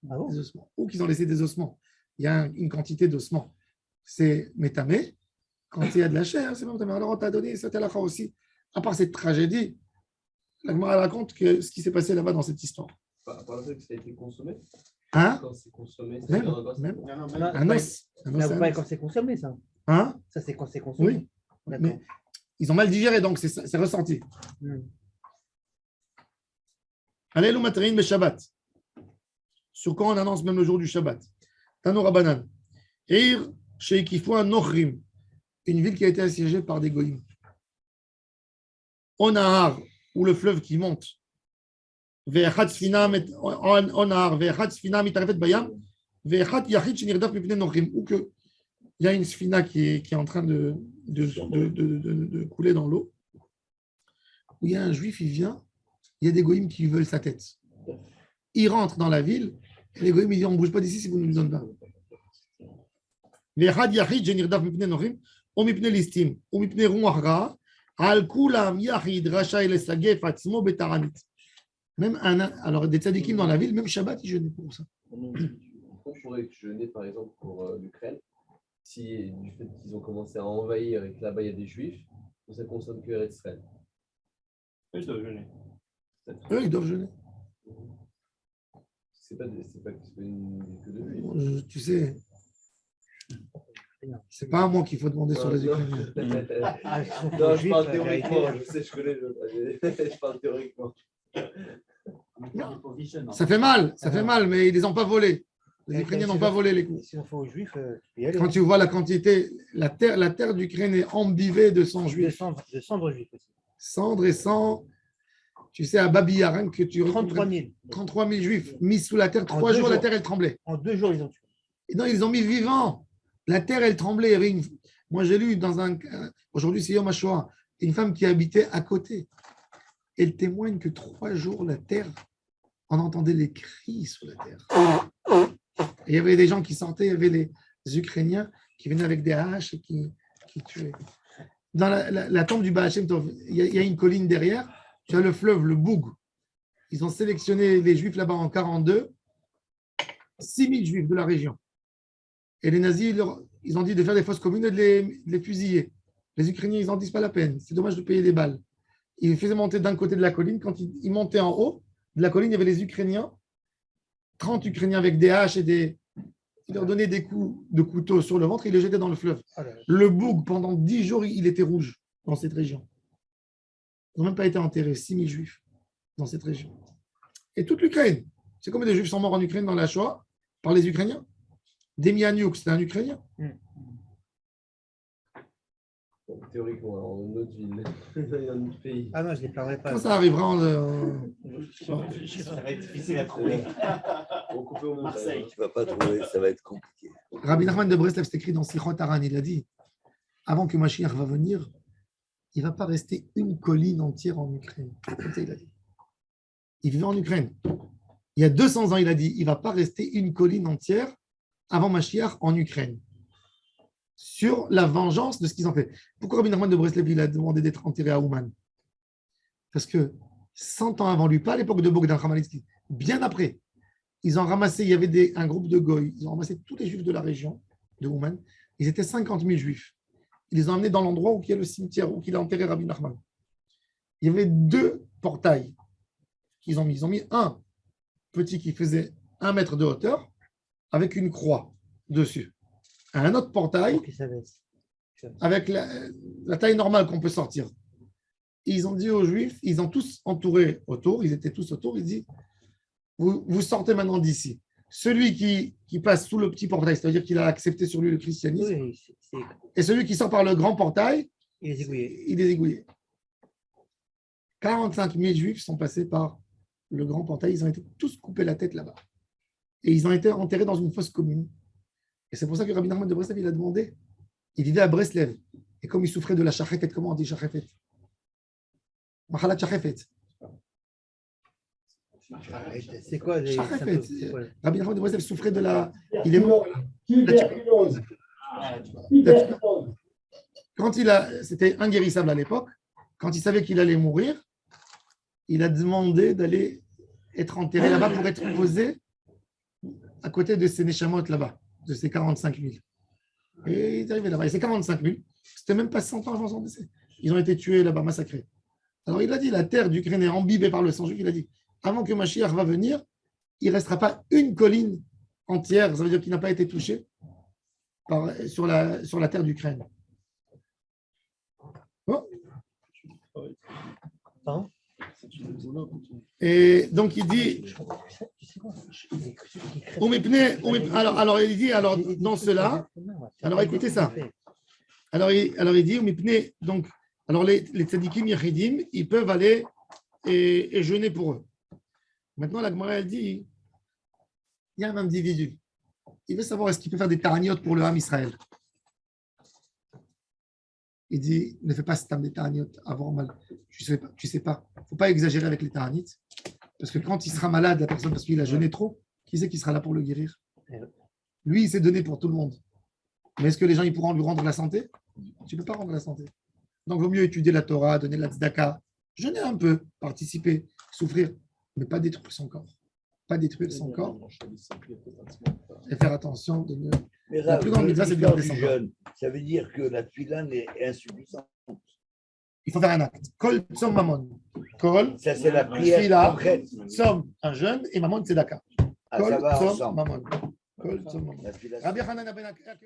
Speaker 6: Ah bon?
Speaker 1: Les ossements. Ou qu'ils ont laissé des ossements. Il y a une quantité d'ossements. C'est métamé. Quand il y a de la chair, c'est métamé. Alors on t'a donné cette halakha aussi. À part cette tragédie, la Gemara raconte que ce qui s'est passé là-bas dans cette histoire.
Speaker 3: Par le fait que ça a été consommé.
Speaker 1: Hein?
Speaker 3: Quand c'est consommé, c'est
Speaker 1: Même. Un os.
Speaker 6: Pas quand c'est consommé, ça.
Speaker 1: Hein?
Speaker 6: Ça, c'est quand c'est consommé.
Speaker 1: Oui.
Speaker 6: D'accord.
Speaker 1: Mais ils ont mal digéré, donc c'est ressenti. Allez, le matrin de Shabbat. Sur quoi on annonce même le jour du Shabbat. Tano Rabanan. Ir Sheikifua Nochrim. Une ville qui a été assiégée par des goïms. Onahar, ou le fleuve qui monte. Ve'echat Sfina Onahar, Ve'echat Sfina mitarefet bayam, Ve'echat Yachid Shenirdaf mipnei Nochrim. Ou que il y a une sfina qui est en train de couler dans l'eau. Où il y a un juif, il vient. Il y a des goïms qui veulent sa tête. Il rentre dans la ville, et les goïms, ils disent on ne bouge pas d'ici si vous ne nous donnez pas. Même alors des tzadikim dans la ville, même Shabbat, ils jeûnaient pour ça.
Speaker 3: On pourrait jeûner par exemple pour l'Ukraine, si du fait qu'ils ont commencé à envahir et que là-bas il y a des juifs, ça ne consomme que Eretz Israël.
Speaker 8: Eux, ils doivent jeûner.
Speaker 1: Eux, ils doivent jeûner.
Speaker 3: C'est pas une que de juifs.
Speaker 1: Tu sais, c'est pas à moi qu'il faut demander sur les Ukrainiens.
Speaker 3: Non, je parle théoriquement. Je sais, je connais. Je parle théoriquement.
Speaker 1: Ça fait mal, mais ils ne les ont pas volés. Les Ukrainiens n'ont pas volé les coups.
Speaker 6: Si on fait aux Juifs,
Speaker 1: Quand tu vois la quantité, la terre d'Ukraine est imbibée de sang juif.
Speaker 6: de cendres juifs aussi.
Speaker 1: Cendre et sang. Tu sais, à Babi Yaran, que tu
Speaker 6: 33 000.
Speaker 1: 33 000 juifs mis sous la terre. 3 jours, la terre, elle tremblait.
Speaker 6: En 2 jours, ils ont tué.
Speaker 1: Et non, ils les ont mis vivants. La terre, elle tremblait. Il y avait Moi, j'ai lu dans aujourd'hui, c'est Yom HaShoah, une femme qui habitait à côté. Elle témoigne que 3 jours, la terre, on entendait les cris sous la terre. Et il y avait des gens qui sortaient, il y avait les Ukrainiens qui venaient avec des haches et qui tuaient. Dans la tombe du Baal Shem Tov, il y a une colline derrière, tu as le fleuve, le Boug. Ils ont sélectionné les Juifs là-bas en 42, 6000 Juifs de la région. Et les nazis, ils ont dit de faire des fosses communes et de les fusiller. Les Ukrainiens, ils n'en disent pas la peine. C'est dommage de payer des balles. Ils les faisaient monter d'un côté de la colline. Quand ils montaient en haut de la colline, il y avait les Ukrainiens, 30 Ukrainiens avec des haches et des... Ils leur donnaient des coups de couteau sur le ventre et ils les jetaient dans le fleuve. Le Boug, pendant 10 jours, il était rouge dans cette région. Ils n'ont même pas été enterrés, 6000 Juifs dans cette région. Et toute l'Ukraine. C'est combien de Juifs sont morts en Ukraine dans la Shoah par les Ukrainiens? Demianiuk, c'était un Ukrainien.
Speaker 3: Donc, théoriquement, dans une autre ville, dans un autre pays.
Speaker 6: Ah non, je ne les parlerai pas.
Speaker 1: Quand ça arrivera
Speaker 4: Ça va être difficile à trouver.
Speaker 3: On coupe au montage.
Speaker 4: Marseille.
Speaker 2: Tu ne vas pas trouver, ça va être compliqué.
Speaker 1: Rabbi Nachman de Breslev, c'est écrit dans Sichot Haran, il a dit, avant que Mashiach va venir, il ne va pas rester une colline entière en Ukraine. Comme ça, il a dit. Il vivait en Ukraine. Il y a 200 ans, il a dit, il ne va pas rester une colline entière avant Mashiach en Ukraine. Sur la vengeance de ce qu'ils ont fait. Pourquoi Rabbi Nachman de Breslev, il a demandé d'être enterré à Ouman? Parce que 100 ans avant lui, pas à l'époque de Bogdan Khmelnytsky, bien après, ils ont ramassé, il y avait un groupe de goy, ils ont ramassé tous les juifs de la région de Ouman. Ils étaient 50 000 juifs. Ils les ont emmenés dans l'endroit où il y a le cimetière, où il a enterré Rabbi Nachman. Il y avait 2 portails qu'ils ont mis. Ils ont mis un petit qui faisait 1 mètre de hauteur avec une croix dessus. Un autre portail avec la taille normale qu'on peut sortir. Et ils ont dit aux Juifs, ils ont tous entouré autour, ils étaient tous autour, ils disent, vous sortez maintenant d'ici. Celui qui passe sous le petit portail, c'est-à-dire qu'il a accepté sur lui le christianisme, et celui qui sort par le grand portail, il est égouillé. 45 000 Juifs sont passés par le grand portail, ils ont été tous coupés la tête là-bas. Et ils ont été enterrés dans une fosse commune. Et c'est pour ça que Rabbi Nachman de Breslev, il a demandé, il vivait à Breslev. Et comme il souffrait de la chachefet, comment on dit chachefet? Machalat chachefet.
Speaker 6: C'est quoi les
Speaker 1: Chachefet.
Speaker 6: symptômes?
Speaker 1: Rabbi Nachman de Breslev souffrait de la... Il est mort. Quand c'était inguérissable à l'époque, quand il savait qu'il allait mourir, il a demandé d'aller être enterré là-bas pour être posé à côté de ces Neshamot là-bas, de ces 45 000. Et il est arrivé là-bas. Et ces 45 000, c'était même pas 100 ans avant son décès. Ils ont été tués là-bas, massacrés. Alors il a dit, la terre d'Ukraine est imbibée par le sang juif. Il a dit, avant que Mashiach va venir, il ne restera pas une colline entière, ça veut dire qu'il n'a pas été touché sur la terre d'Ukraine. Oh. Et donc il dit, alors il dit, dans cela, alors écoutez ça, alors il dit, donc, alors les tzadikim yachidim, ils peuvent aller et jeûner pour eux. Maintenant la Gemara elle dit, il y a un individu, il veut savoir est-ce qu'il peut faire des taraniotes pour le Ham Israël. Il dit, ne fais pas stam des taraniotes avant mal. Tu sais pas. Il ne faut pas exagérer avec les taranites. Parce que quand il sera malade, la personne, parce qu'il a jeûné trop, qui sait qui sera là pour le guérir? Lui, il s'est donné pour tout le monde. Mais est-ce que les gens ils pourront lui rendre la santé? Tu ne peux pas rendre la santé. Donc, il vaut mieux étudier la Torah, donner la tzedaka, jeûner un peu, participer, souffrir, mais pas détruire son corps. Pas détruire son corps. Et faire attention de ne...
Speaker 2: Mais
Speaker 1: La plus grande mitzvah, c'est de garder son corps.
Speaker 2: jeune. Ça veut dire que la tuilane est insuffisante.
Speaker 1: Il faut faire un acte. Kol tzom mamon. Kol,
Speaker 2: Ça, c'est la prière
Speaker 1: Tfila,
Speaker 2: concrète.
Speaker 1: tzom, un jeûne, et mamon, tzedaka.
Speaker 2: Ah,
Speaker 1: Kol
Speaker 2: ça va
Speaker 1: tzom
Speaker 2: ensemble.
Speaker 1: mamon. Kol tzom mamon.
Speaker 2: La tuilane.
Speaker 1: Rabbi Hanan ben Akkiya.